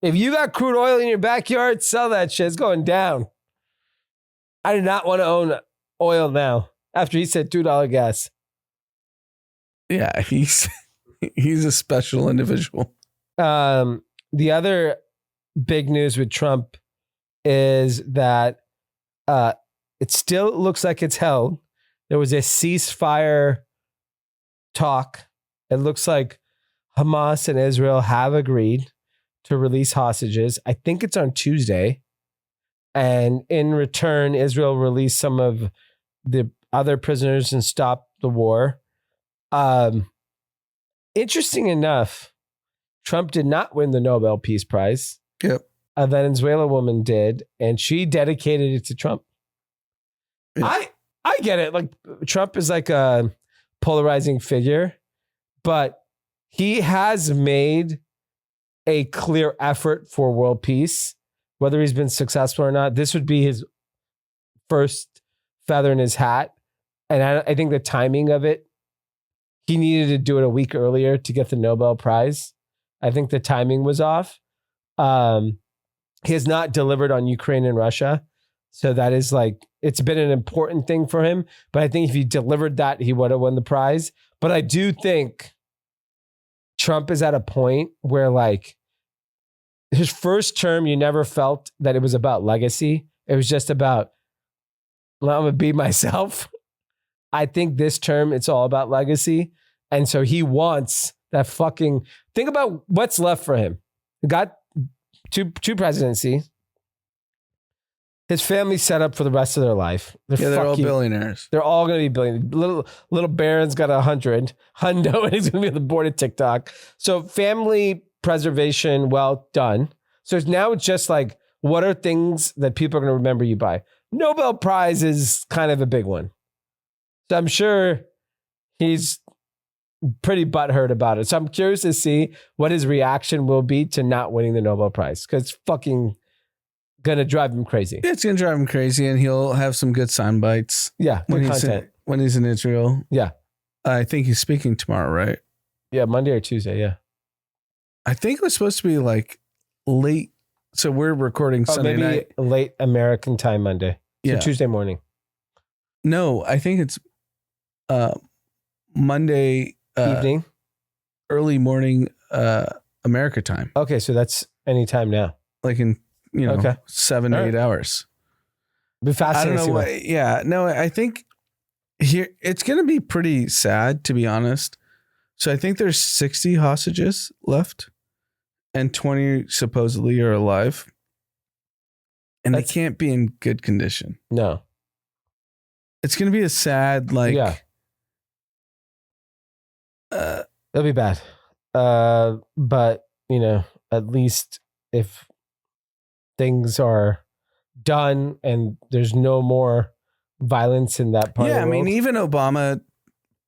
If you got crude oil in your backyard, sell that shit. It's going down. I do not want to own oil now after he said $2 gas. Yeah, he's a special individual. The other big news with Trump is that it still looks like it's held. There was a ceasefire talk It looks like Hamas and Israel have agreed to release hostages. I think it's on Tuesday. And in return, Israel released some of the other prisoners and stopped the war. Interesting enough, Trump did not win the Nobel Peace Prize. Yep. A Venezuela woman did, and she dedicated it to Trump. Yeah. I get it. Like, Trump is like a polarizing figure, but he has made a clear effort for world peace. Whether he's been successful or not, this would be his first feather in his hat. And I think the timing of it, he needed to do it a week earlier to get the Nobel Prize. I think the timing was off. He has not delivered on Ukraine and Russia. So that is like, it's been an important thing for him. But I think if he delivered that, he would have won the prize. But I do think Trump is at a point where, like, his first term, you never felt that it was about legacy. It was just about, well, I'm going to be myself. I think this term, it's all about legacy. And so he wants that fucking, think about what's left for him. He got two presidencies. His family's set up for the rest of their life. They're all billionaires. They're all going to be billionaires. Little Baron's got 100. Hundo, and he's going to be on the board of TikTok. So family preservation, well done. So now it's just like, what are things that people are going to remember you by? Nobel Prize is kind of a big one. So I'm sure he's pretty butthurt about it. So I'm curious to see what his reaction will be to not winning the Nobel Prize, because it's fucking going to drive him crazy. It's going to drive him crazy, and he'll have some good sound bites. Yeah, when content. When he's in Israel. Yeah. I think he's speaking tomorrow, right? Yeah, Monday or Tuesday, yeah. I think it was supposed to be like late. So we're recording Sunday maybe night. Late American time Monday. So Yeah. Tuesday morning. No, I think it's Monday evening. Early morning America time. Okay, so that's any time now. Like in, Okay. 7 to 8 hours. Be fascinating. I don't know why. Yeah. No, I think here it's going to be pretty sad, to be honest. So I think there's 60 hostages left, and 20 supposedly are alive, and they can't be in good condition. No. It's going to be a sad, like, yeah. It'll be bad. But, at least if things are done and there's no more violence in that part of the world. I mean, even Obama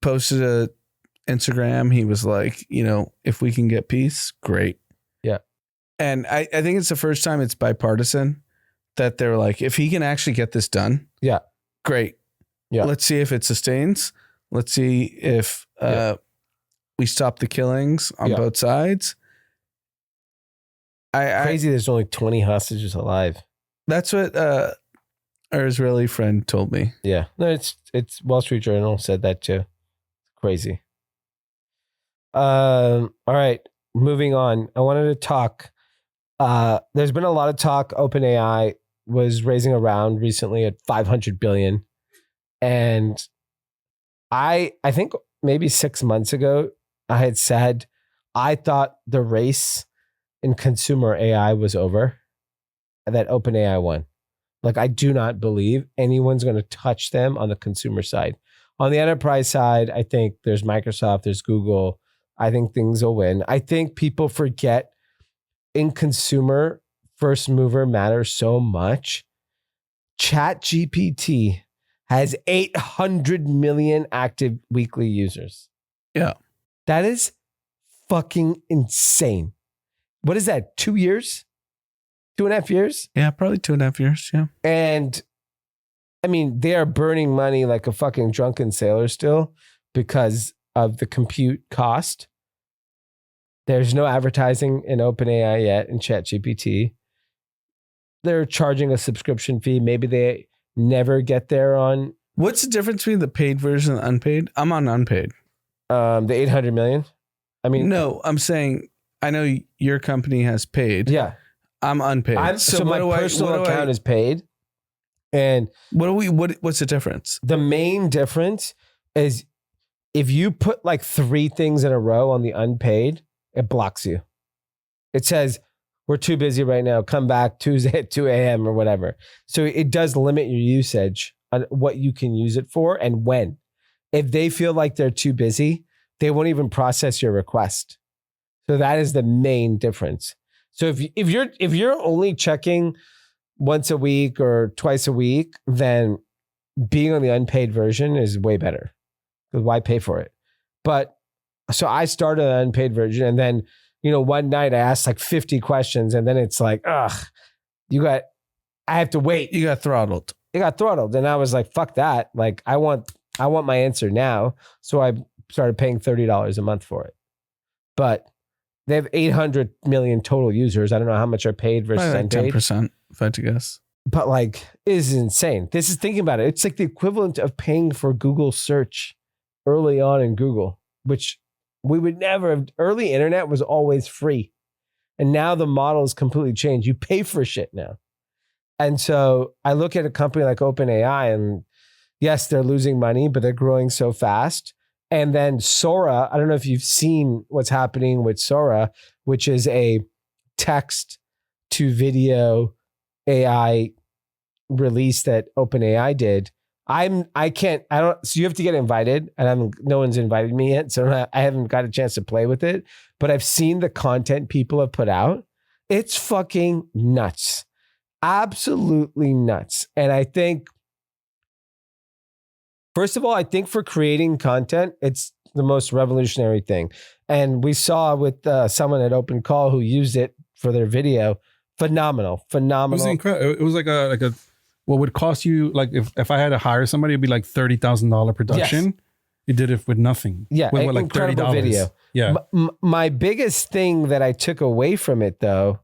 posted a Instagram. He was like, if we can get peace, great. Yeah. And I think it's the first time it's bipartisan that they're like, if he can actually get this done, yeah, great. Yeah. Let's see if it sustains. Let's see if we stop the killings on both sides. Crazy there's only 20 hostages alive. That's what our Israeli friend told me. Yeah. No, it's Wall Street Journal said that too. Crazy. All right. Moving on. I wanted to talk. There's been a lot of talk. OpenAI was raising a round recently at $500 billion. And I think maybe 6 months ago, I had said, I thought the race in consumer AI was over and that OpenAI won. Like, I do not believe anyone's going to touch them on the consumer side. On the enterprise side, I think there's Microsoft, there's Google. I think things will win. I think people forget in consumer, first mover matters so much. ChatGPT has 800 million active weekly users. Yeah. That is fucking insane. What is that? 2 years? 2.5 years? Yeah, probably 2.5 years. Yeah. And I mean, they are burning money like a fucking drunken sailor still because of the compute cost. There's no advertising in OpenAI yet in ChatGPT. They're charging a subscription fee. Maybe they never get there on. What's the difference between the paid version and unpaid? I'm on unpaid. The 800 million. I mean, no, I'm saying I know your company has paid. Yeah, I'm unpaid. So my personal account is paid. And what's the difference? The main difference is if you put like 3 things in a row on the unpaid, it blocks you. It says, we're too busy right now. Come back Tuesday at 2 a.m. or whatever. So it does limit your usage on what you can use it for and when. If they feel like they're too busy, they won't even process your request. So that is the main difference. So if you're only checking once a week or twice a week, then being on the unpaid version is way better. Because why pay for it? But so I started an unpaid version, and then one night I asked like 50 questions, and then it's like, I have to wait. You got throttled. It got throttled, and I was like, fuck that. Like I want my answer now. So I started paying $30 a month for it. But they have 800 million total users. I don't know how much are paid versus Like unpaid. 10%, if I had to guess. But like, it is insane. This is thinking about it. It's like the equivalent of paying for Google search early on in Google, which we would never have. Early internet was always free. And now the model is completely changed. You pay for shit now. And so I look at a company like OpenAI, and yes, they're losing money, but they're growing so fast. And then Sora, I don't know if you've seen what's happening with Sora, which is a text to video AI release that OpenAI did. So you have to get invited, and no one's invited me yet. So I haven't got a chance to play with it, but I've seen the content people have put out. It's fucking nuts. Absolutely nuts. And I think, first of all, I think for creating content, it's the most revolutionary thing. And we saw with someone at Open Call who used it for their video. Phenomenal. It was incredible. It was like a what would cost you, like if I had to hire somebody, it'd be like $30,000 production. Yes. You did it with nothing. Yeah, with like $30 video. Yeah. My biggest thing that I took away from it though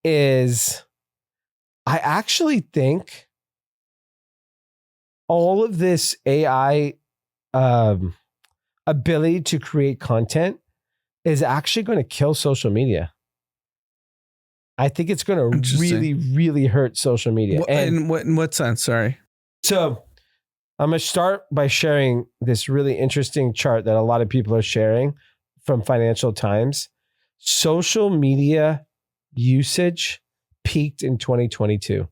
is I actually think all of this AI ability to create content is actually going to kill social media. I think it's going to really, really hurt social media. In what sense? Sorry. So I'm going to start by sharing this really interesting chart that a lot of people are sharing from Financial Times. Social media usage peaked in 2022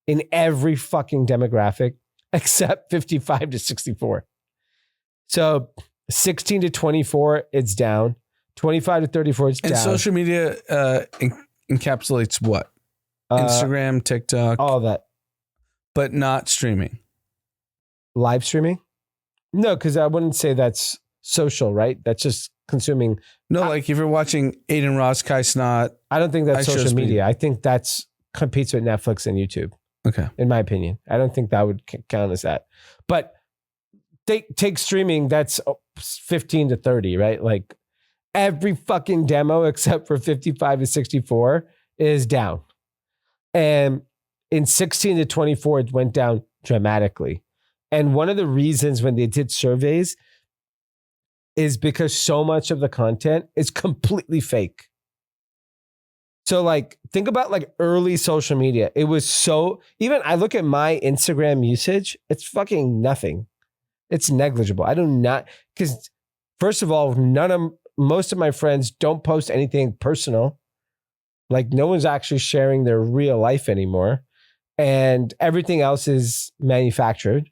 in every fucking demographic except 55 to 64. So 16 to 24, it's down. 25 to 34, it's down. And social media encapsulates what? Instagram, TikTok, all that. But not streaming. Live streaming? No, because I wouldn't say that's social, right? That's just consuming. No, like if you're watching Aiden Ross, Kai Snot. I don't think that's social media. I think that's competes with Netflix and YouTube. Okay. In my opinion. I don't think that would count as that. But take streaming, that's 15 to 30, right? Like every fucking demo except for 55 to 64 is down. And in 16 to 24, it went down dramatically. And one of the reasons when they did surveys is because so much of the content is completely fake. So like, think about like early social media. It was so, even I look at my Instagram usage, it's fucking nothing. It's negligible. I do not, because first of all, most of my friends don't post anything personal. Like no one's actually sharing their real life anymore. And everything else is manufactured.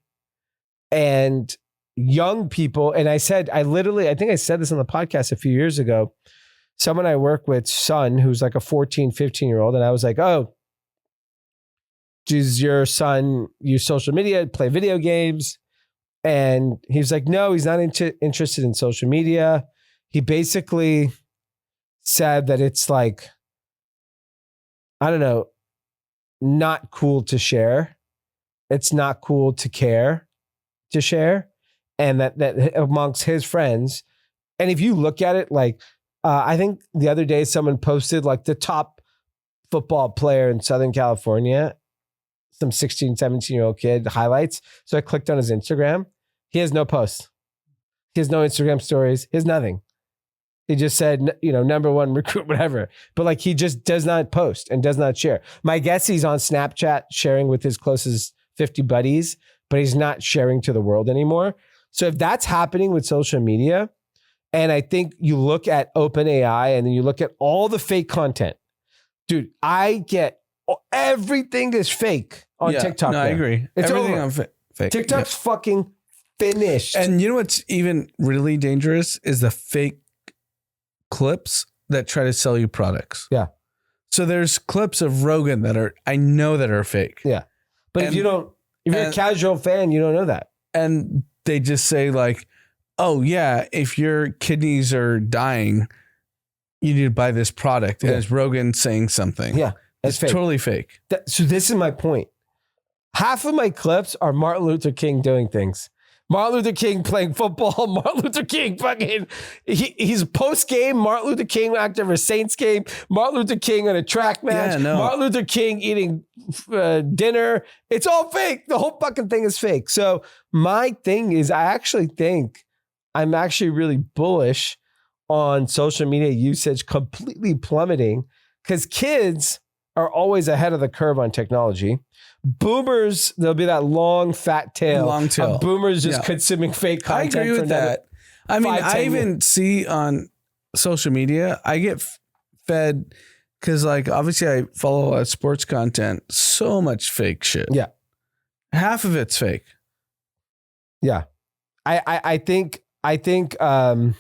And young people, and I think I said this on the podcast a few years ago, someone I work with, son, who's like a 14, 15-year-old, and I was like, oh, does your son use social media, play video games? And he was like, no, he's not interested in social media. He basically said that it's like, I don't know, not cool to share. It's not cool to care to share. And that amongst his friends. And if you look at it, like, I think the other day someone posted like the top football player in Southern California, some 16, 17-year-old kid, highlights. So I clicked on his Instagram. He has no posts. He has no Instagram stories. He has nothing. He just said, number one recruit, whatever. But like, he just does not post and does not share. My guess he's on Snapchat sharing with his closest 50 buddies, but he's not sharing to the world anymore. So if that's happening with social media, and I think you look at OpenAI and then you look at all the fake content, dude, I get everything is fake on TikTok. No, I agree. It's everything over. on fake. TikTok's fucking finished. And you know what's even really dangerous is the fake clips that try to sell you products. Yeah. So there's clips of Rogan I know that are fake. Yeah. But if you're a casual fan, you don't know that. And they just say like, oh yeah, if your kidneys are dying, you need to buy this product. And it's Rogan saying something. Yeah. It's fake. Totally fake. So this is my point. Half of my clips are Martin Luther King doing things. Martin Luther King playing football. Martin Luther King fucking, he's post-game. Martin Luther King after a Saints game. Martin Luther King on a track match. Yeah, no. Martin Luther King eating dinner. It's all fake. The whole fucking thing is fake. So my thing is, I actually think I'm actually really bullish on social media usage completely plummeting because kids are always ahead of the curve on technology. Boomers, there'll be that long fat tail. Of boomers just consuming fake content. I agree with that. I mean, I even see on social media, I get fed because like obviously I follow a lot of sports content, so much fake shit. Yeah. Half of it's fake. Yeah. I think so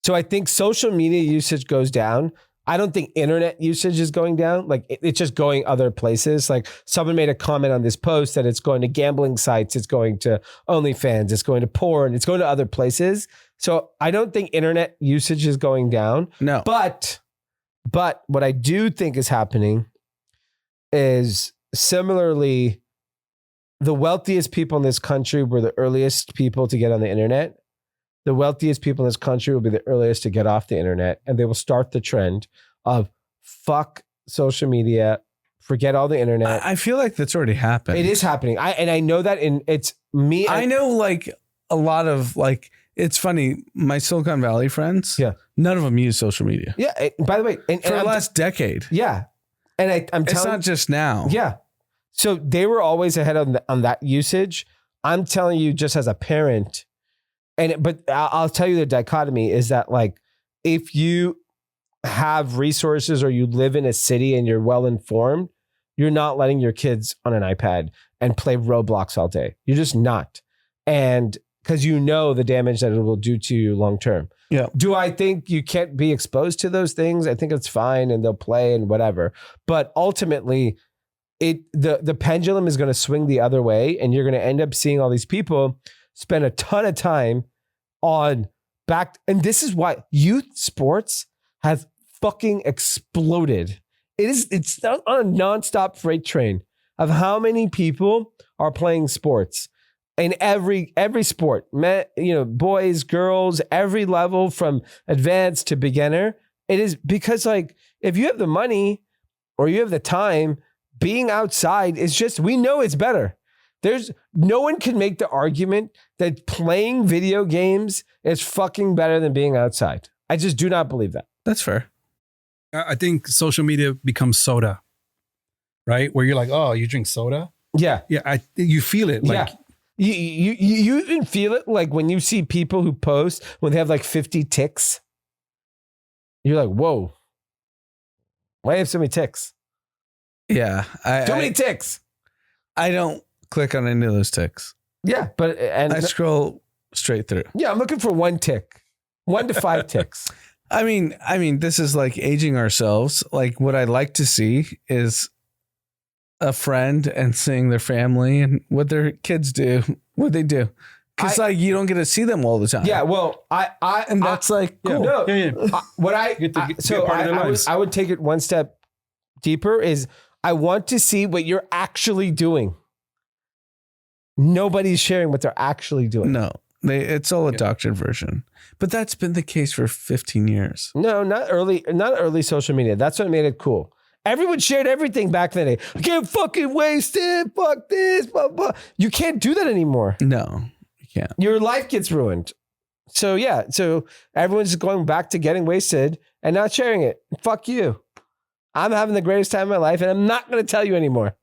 I think social media usage goes down. I don't think internet usage is going down. Like it's just going other places. Like someone made a comment on this post that it's going to gambling sites, it's going to OnlyFans, it's going to porn, it's going to other places. So I don't think internet usage is going down. No. But what I do think is happening is similarly, the wealthiest people in this country were the earliest people to get on the internet. The wealthiest people in this country will be the earliest to get off the internet, and they will start the trend of fuck social media, forget all the internet. I feel like that's already happened. It is happening. I know that it's me. I know like a lot of like, it's funny. My Silicon Valley friends, none of them use social media. Yeah. By the way, for the last decade. Yeah. And I'm telling it's not just now. Yeah. So they were always ahead on that usage. I'm telling you, just as a parent, but I'll tell you the dichotomy is that like, if you have resources or you live in a city and you're well informed, you're not letting your kids on an iPad and play Roblox all day. You're just not. And because you know the damage that it will do to you long term. Yeah. Do I think you can't be exposed to those things? I think it's fine and they'll play and whatever. But ultimately, the pendulum is going to swing the other way, and you're going to end up seeing all these people spend a ton of time on back. And this is why youth sports has fucking exploded. It's on a nonstop freight train of how many people are playing sports in every sport, boys, girls, every level from advanced to beginner. It is because like, if you have the money or you have the time, being outside is just, we know it's better. No one can make the argument that playing video games is fucking better than being outside. I just do not believe that. That's fair. I think social media becomes soda, right? Where you're like, oh, you drink soda? Yeah. Yeah. You feel it. Like, yeah. You even feel it like when you see people who post when they have like 50 ticks. You're like, whoa, why do you have so many ticks? Yeah. Too many ticks. I don't click on any of those ticks. Yeah. And I scroll straight through. Yeah. I'm looking for 1 tick, 1 to 5 ticks. I mean, this is like aging ourselves. Like what I'd like to see is a friend and seeing their family and what their kids do, what they do. Cause like you don't get to see them all the time. Yeah. Well, that's like, cool. I would take it one step deeper is I want to see what you're actually doing. Nobody's sharing what they're actually doing. No, it's all a doctored version, but that's been the case for 15 years. No, not early social media. That's what made it cool. Everyone shared everything back then. I can't fucking waste it. Fuck this. Blah, blah. You can't do that anymore. No, you can't. Your life gets ruined. So yeah. So everyone's just going back to getting wasted and not sharing it. Fuck you. I'm having the greatest time of my life and I'm not going to tell you anymore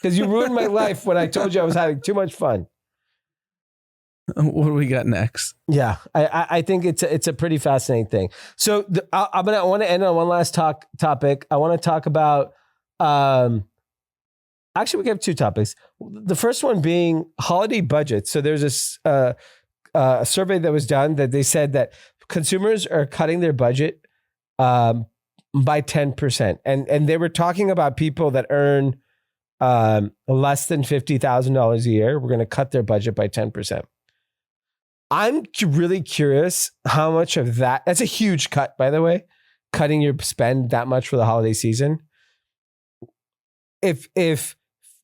because you ruined my life when I told you I was having too much fun. What do we got next? Yeah, I think it's a pretty fascinating thing. So I want to end on one last topic. I want to talk about. Actually, we have two topics. The first one being holiday budgets. So there's a survey that was done that they said that consumers are cutting their budget by 10%, and they were talking about people that earn less than $50,000 a year. We're going to cut their budget by 10%. I'm really curious how much of that's a huge cut, by the way, cutting your spend that much for the holiday season. If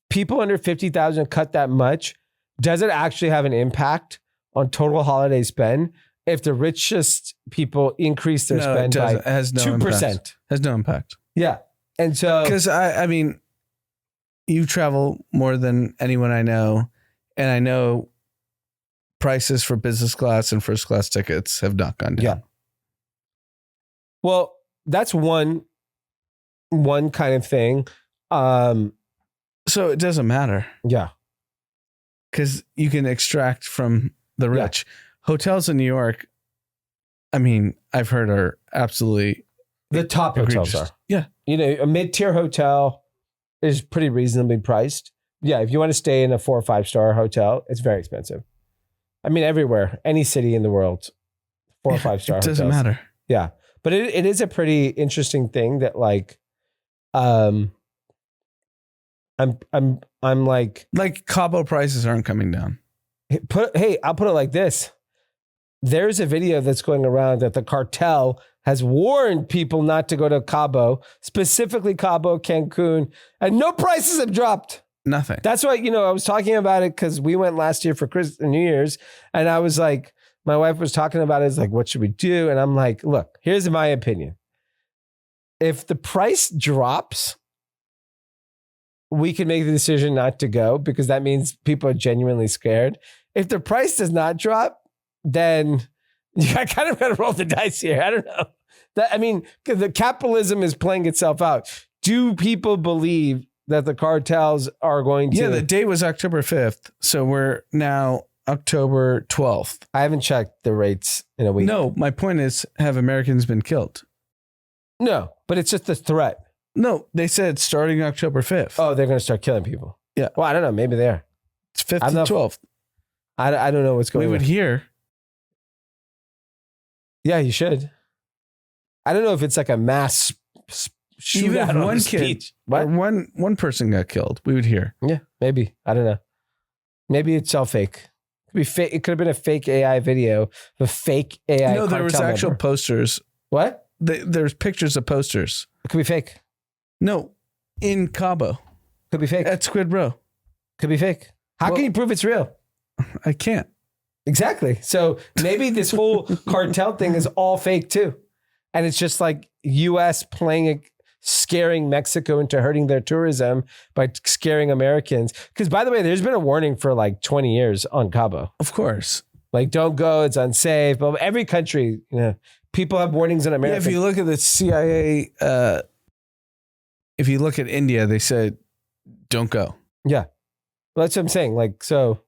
people under 50,000 cut that much, does it actually have an impact on total holiday spend? If the richest people increase their spend by 2%, has no impact. Yeah. And so, because I mean, you travel more than anyone I know, and I know prices for business class and first class tickets have not gone down. Yeah. Well, that's one kind of thing. So it doesn't matter. Yeah. Because you can extract from the rich. Yeah. Hotels in New York, I mean, I've heard are absolutely the top egregious. hotels are. Yeah. You know, a mid-tier hotel is pretty reasonably priced. Yeah. If you want to stay in a 4 or 5 star hotel, it's very expensive. I mean, everywhere, any city in the world, 4 or 5 star hotels. It doesn't matter. Yeah. But it is a pretty interesting thing that like, I'm like Cabo prices aren't coming down. Hey, I'll put it like this. There's a video that's going around that the cartel has warned people not to go to Cabo, specifically Cabo, Cancun, and no prices have dropped. Nothing. That's why, I was talking about it because we went last year for New Year's, and I was like, my wife was talking about it. It's like, what should we do? And I'm like, look, here's my opinion. If the price drops, we can make the decision not to go because that means people are genuinely scared. If the price does not drop, then I kind of got to roll the dice here. I don't know. The capitalism is playing itself out. Do people believe that the cartels are going to? Yeah, the date was October 5th. So we're now October 12th. I haven't checked the rates in a week. No, my point is, have Americans been killed? No, but it's just a threat. No, they said starting October 5th. Oh, they're going to start killing people. Yeah. Well, I don't know. Maybe they are. It's 5th and 12th. I don't know what's going on. We would hear. Yeah, you should. I don't know if it's like a mass shootout. Even if one kid, or one person got killed, we would hear. Yeah, maybe. I don't know. Maybe it's all fake. It could be fake. It could have been a fake AI video, a fake AI. No, there was actual posters. What? There's pictures of posters. It could be fake. No, in Cabo. Could be fake. At Squid Row. Could be fake. How can you prove it's real? I can't. Exactly. So maybe this whole cartel thing is all fake too. And it's just like US scaring Mexico into hurting their tourism by scaring Americans. Because by the way, there's been a warning for like 20 years on Cabo. Of course. Like, don't go, it's unsafe. But every country, people have warnings in America. Yeah, if you look at the CIA, if you look at India, they said, don't go. Yeah. Well, that's what I'm saying. Like, so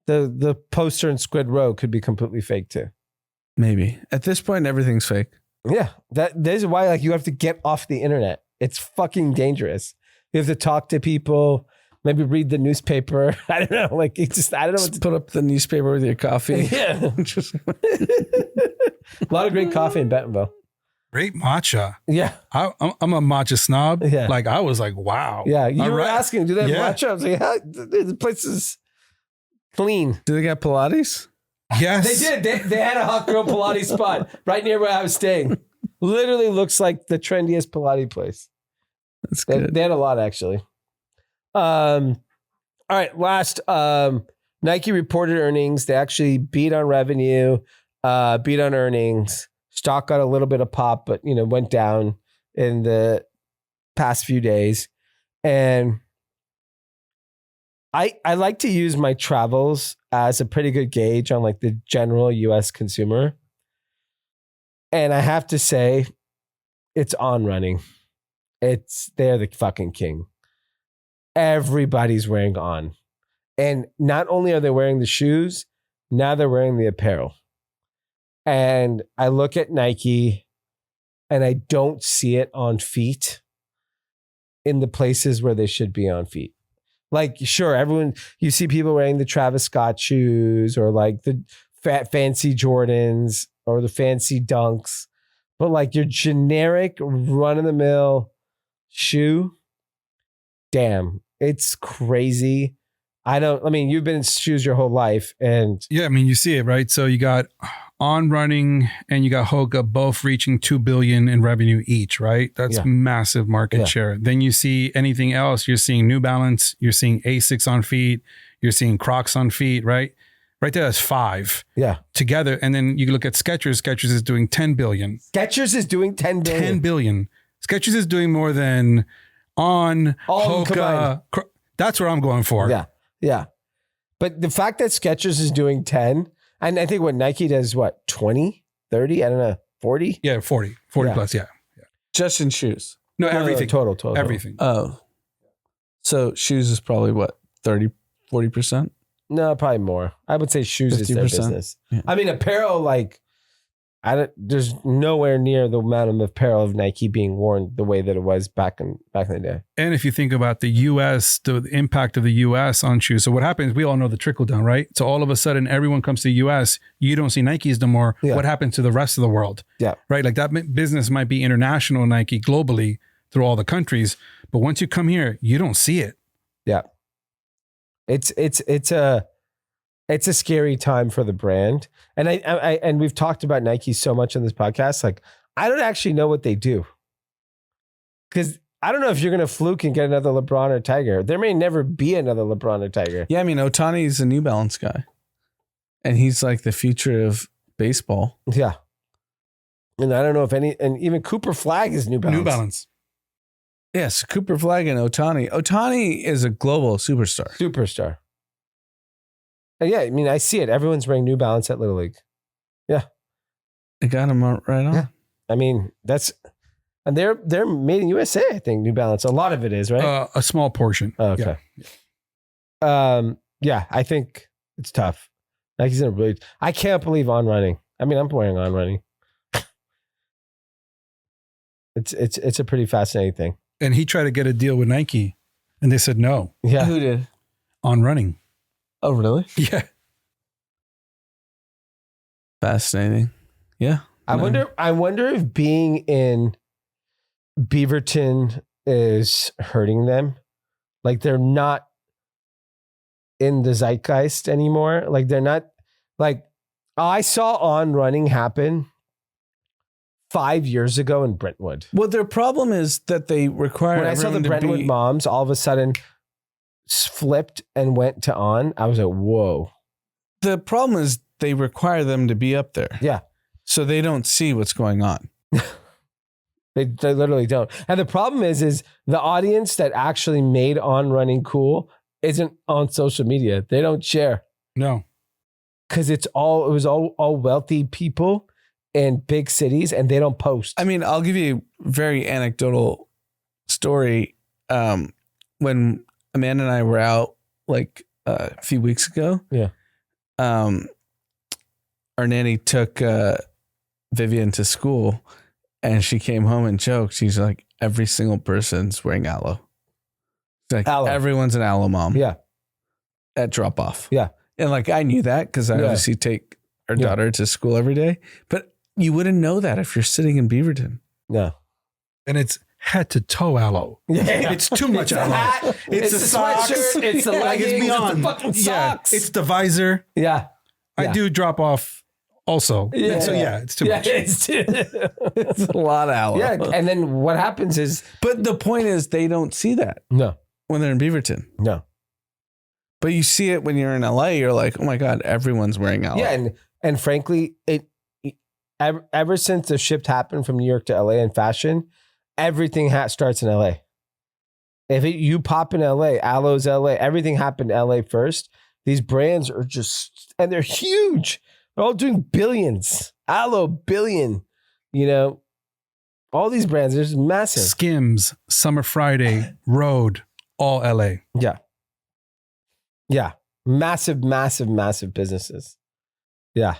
the poster in Squid Row could be completely fake too. Maybe. At this point, everything's fake. Yeah. That is why you have to get off the internet. It's fucking dangerous. You have to talk to people, maybe read the newspaper. I don't know. I don't know what to put up the newspaper with your coffee. Yeah. A lot of great coffee in Bentonville. Great matcha. Yeah. I'm a matcha snob. Yeah. I was like, wow. Yeah. You were asking, do they have matcha? I was like, the place is clean. Do they got Pilates? Yes. They did. They had a hot girl Pilates spot right near where I was staying. Literally looks like the trendiest Pilates place. That's good. They had a lot, actually. All right. Last, Nike reported earnings. They actually beat on revenue, beat on earnings. Stock got a little bit of pop, but went down in the past few days. And I like to use my travels as a pretty good gauge on the general US consumer. And I have to say, it's On Running. They're the fucking king. Everybody's wearing On. And not only are they wearing the shoes, Now they're wearing the apparel. And I look at Nike and I don't see it on feet in the places where they should be on feet. Like, sure, you see people wearing the Travis Scott shoes or like the fancy Jordans or the fancy Dunks, but like your generic run-of-the-mill shoe, damn, it's crazy. You've been in shoes your whole life, and yeah, I mean, you see it, right? So you got On Running and you got Hoka both reaching $2 billion in revenue each, right? That's massive market share. Then you see anything else, you're seeing New Balance, you're seeing Asics on feet, you're seeing Crocs on feet, right? Right there, that's 5 together. And then you look at Skechers. Skechers is doing 10 billion. Skechers is doing 10 billion. 10 billion. Skechers is doing more than On, all Hoka. That's what I'm going for. Yeah. Yeah. But the fact that Skechers is doing 10, and I think what Nike does, what, 20, 30? I don't know, 40? Yeah, 40 plus. Yeah. Just in shoes. No, everything. Total. Everything. Oh. So shoes is probably what, 30, 40%? No, probably more. I would say shoes is their 50%. business. Yeah. I mean, apparel, like, there's nowhere near the amount of apparel of Nike being worn the way that it was back in the day. And if you think about the U.S., the impact of the U.S. on shoes. So what happens, we all know the trickle down, right? So all of a sudden, everyone comes to the U.S., you don't see Nikes no more. Yeah. What happened to the rest of the world? Yeah. Right? Like that business might be international Nike globally through all the countries. But once you come here, you don't see it. Yeah. It's a scary time for the brand. And and we've talked about Nike so much on this podcast. Like, I don't actually know what they do. Because I don't know if you're going to fluke and get another LeBron or Tiger. There may never be another LeBron or Tiger. Yeah, I mean, Ohtani's a New Balance guy. And he's like the future of baseball. Yeah. And I don't know if and even Cooper Flag is New Balance. New Balance. Yes, Cooper Flag and Ohtani. Ohtani is a global superstar. And yeah, I mean, I see it. Everyone's wearing New Balance at Little League. Yeah. I got him right on. Yeah. I mean, and they're made in USA, I think, New Balance. A lot of it is, right? A small portion. Oh, okay. Yeah, I think it's tough. Nike's in a really, I can't believe On Running. I mean, I'm wearing On Running. It's a pretty fascinating thing. And he tried to get a deal with Nike and they said no. Yeah. Who did? On Running. Oh, really? Yeah. Fascinating. Yeah. I wonder if being in Beaverton is hurting them. Like, they're not in the zeitgeist anymore. Like, they're not, like, I saw On Running happen 5 years ago in Brentwood. Well, their problem is that they require. When I saw the Brentwood moms all of a sudden flipped and went to On, I was like, whoa. The problem is they require them to be up there. Yeah. So they don't see what's going on. They literally don't. And the problem is the audience that actually made On Running cool isn't on social media. They don't share. No. Because it was all wealthy people in big cities, and they don't post. I mean, I'll give you a very anecdotal story. When Amanda and I were out like a few weeks ago, our nanny took Vivian to school, and she came home and joked. She's like, every single person's wearing aloe. It's like Aloe. Everyone's an aloe mom. Yeah. At drop off. Yeah. And like, I knew that because I obviously take our daughter to school every day, but you wouldn't know that if you're sitting in Beaverton. No. And it's head to toe aloe. Yeah. It's too much It's the aloe. hat, It's the socks. sweatshirt, it's the leggings, it's beyond. it's the fucking socks. Yeah, it's the visor. Yeah. I do drop off also. Yeah. So yeah, it's too much. It's It's a lot of aloe. Yeah. And then what happens is, But the point is they don't see that no. when they're in Beaverton. No. But you see it when you're in LA, you're like, oh my God, everyone's wearing aloe. Yeah. And frankly, ever since the shift happened from New York to LA in fashion, everything starts in LA. If you pop in LA, Aloe's LA, everything happened in LA first. These brands are just, and they're huge. They're all doing billions. Aloe, billion. You know, all these brands are just massive. Skims, Summer Friday, Road, all LA. Yeah. Yeah. Massive, massive, massive businesses. Yeah.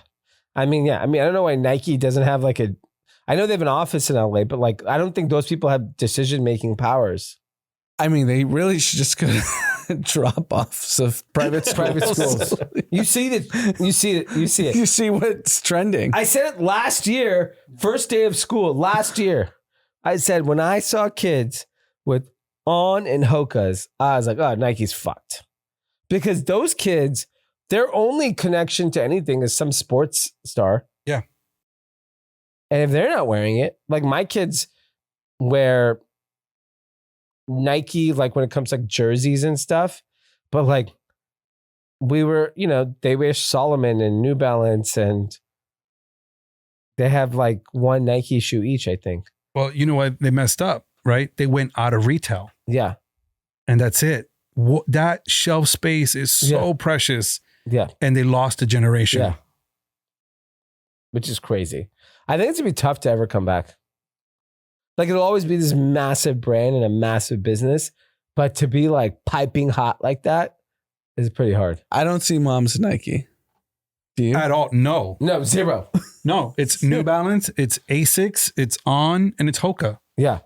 I mean, I don't know why Nike doesn't have like I know they have an office in LA, but like, I don't think those people have decision-making powers. I mean, they really should just go drop-offs of private schools. You see it. You see what's trending. I said it last year, first day of school, last year. I said, when I saw kids with On and Hokas, I was like, oh, Nike's fucked. Because those kids, their only connection to anything is some sports star. Yeah. And if they're not wearing it, like my kids wear Nike, like when it comes to like jerseys and stuff. But like we were, they wear Solomon and New Balance, and they have like one Nike shoe each, I think. Well, you know what? They messed up, right? They went out of retail. Yeah. And that's it. That shelf space is so precious. Yeah. And they lost a generation. Yeah. Which is crazy. I think it's going to be tough to ever come back. Like it'll always be this massive brand and a massive business, but to be like piping hot like that is pretty hard. I don't see mom's Nike. Do you? At all? No. No, zero. No, it's New Balance, it's Asics, it's On, and it's Hoka. Yeah.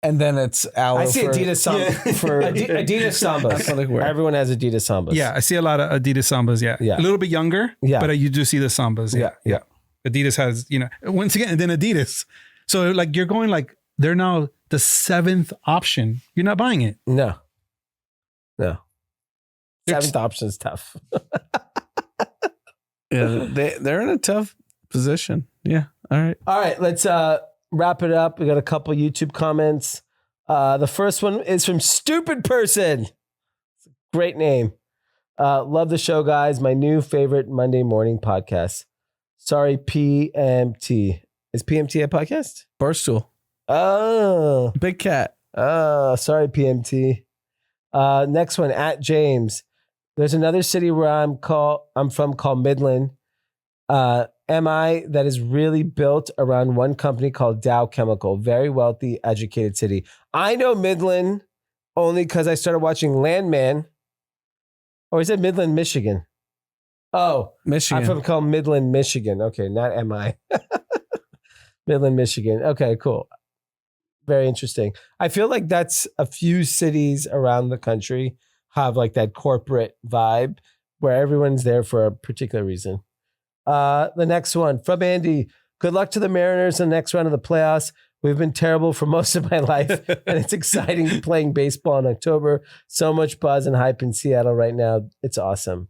And then it's Aloe. I see Adidas Samba. For Adidas Sambas. Everyone has Adidas Sambas. Yeah, I see a lot of Adidas Sambas. Yeah. A little bit younger. Yeah. But you do see the Sambas. Yeah. Adidas has, once again, and then Adidas. So like you're going like they're now the 7th option. You're not buying it. No. 7th option is tough. Yeah, they're in a tough position. Yeah. All right. Let's wrap it up. We got a couple YouTube comments. The first one is from Stupid Person. It's a great name. Love the show, guys. My new favorite Monday morning podcast. Sorry, PMT. Is PMT a podcast? Barstool. Oh. Big Cat. Oh, sorry, PMT. Next one, at James. There's another city where I'm from called Midland. MI that is really built around one company called Dow Chemical. Very wealthy, educated city. I know Midland only because I started watching Landman. Or is it Midland, Michigan? Oh, Michigan. I'm from called Midland, Michigan. Okay, not MI. Midland, Michigan. Okay, cool. Very interesting. I feel like that's a few cities around the country have like that corporate vibe where everyone's there for a particular reason. The next one from Andy. Good luck to the Mariners in the next round of the playoffs. We've been terrible for most of my life, and it's exciting playing baseball in October. So much buzz and hype in Seattle right now. It's awesome.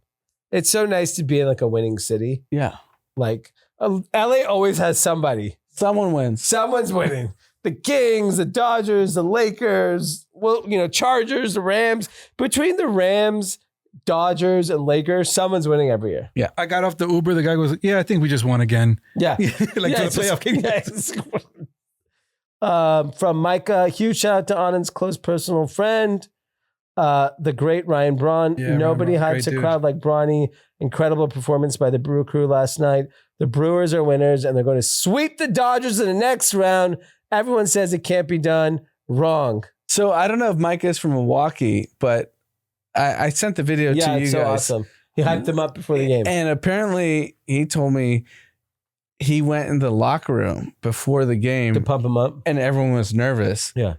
It's so nice to be in like a winning city. Yeah. Like LA always has somebody. Someone wins. Someone's winning. The Kings, the Dodgers, the Lakers, Chargers, the Rams. Between the Rams, Dodgers, and Lakers, someone's winning every year. Yeah. I got off the Uber. The guy goes, yeah, I think we just won again. Yeah. Like to the playoff game. From Micah, huge shout out to Anand's close personal friend, the great Ryan Braun. Yeah, Nobody Ryan, hypes a crowd like Brawny. Incredible performance by the Brew Crew last night. The Brewers are winners, and they're going to sweep the Dodgers in the next round. Everyone says it can't be done. Wrong. So I don't know if Mike is from Milwaukee, but I sent the video to you guys. Yeah, it's so awesome. He hyped them up before the game. And apparently he told me he went in the locker room before the game to pump him up. And everyone was nervous. Yeah.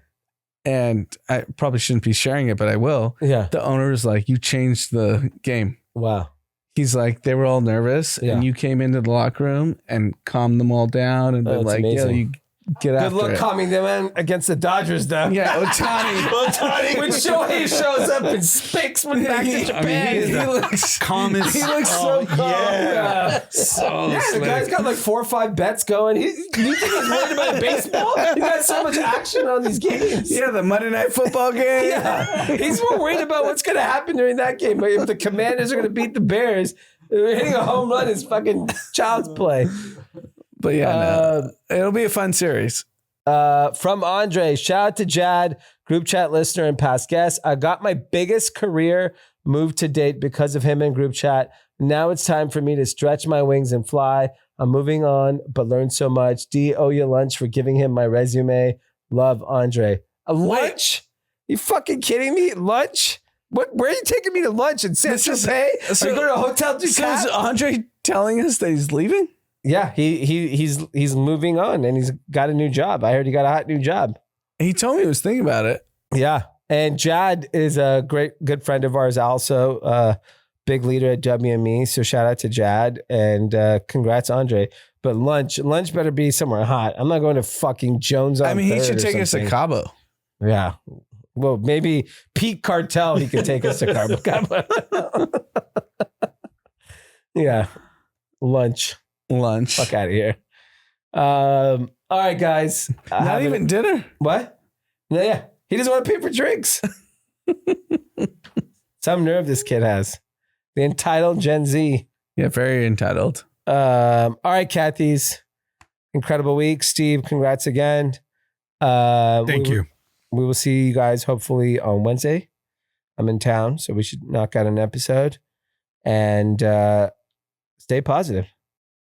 And I probably shouldn't be sharing it, but I will. Yeah. The owner was like, you changed the game. Wow. He's like, they were all nervous and you came into the locker room and calmed them all down and been like, yo, you get after it. Good luck calming them in against the Dodgers, though. Yeah, Ohtani. When Shohei shows up and speaks when back to Japan. He looks calm. He looks so calm. Yeah. The guy's got like 4 or 5 bets going. You think he's worried about baseball? He got so much action on these games. Yeah, the Monday Night Football game. Yeah. He's more worried about what's going to happen during that game. If the Commanders are going to beat the Bears, hitting a home run is fucking child's play. But yeah, it'll be a fun series. From Andre, shout out to Jad, group chat listener and past guest. I got my biggest career move to date because of him in group chat. Now it's time for me to stretch my wings and fly. I'm moving on, but learned so much. D, owe you lunch for giving him my resume. Love, Andre. A lunch? You fucking kidding me? Lunch? Where are you taking me to lunch in San Tropez? Are you going to a hotel? So is Andre telling us that he's leaving? Yeah, he's moving on and he's got a new job. I heard he got a hot new job. He told me he was thinking about it. Yeah. And Jad is a good friend of ours, also big leader at WME. So shout out to Jad and congrats, Andre. But lunch better be somewhere hot. I'm not going to fucking Jones on I mean, he 3rd should or take us to something. Cabo. Yeah. Well, maybe Pete Cartel, he could take us to Cabo. Yeah. Lunch. Fuck out of here. All right, guys. Not even dinner. What? No, yeah. He doesn't want to pay for drinks. Some nerve this kid has. The entitled Gen Z. Yeah, very entitled. All right, Kathy's. Incredible week. Steve, congrats again. Thank you. We will see you guys hopefully on Wednesday. I'm in town, so we should knock out an episode. And stay positive.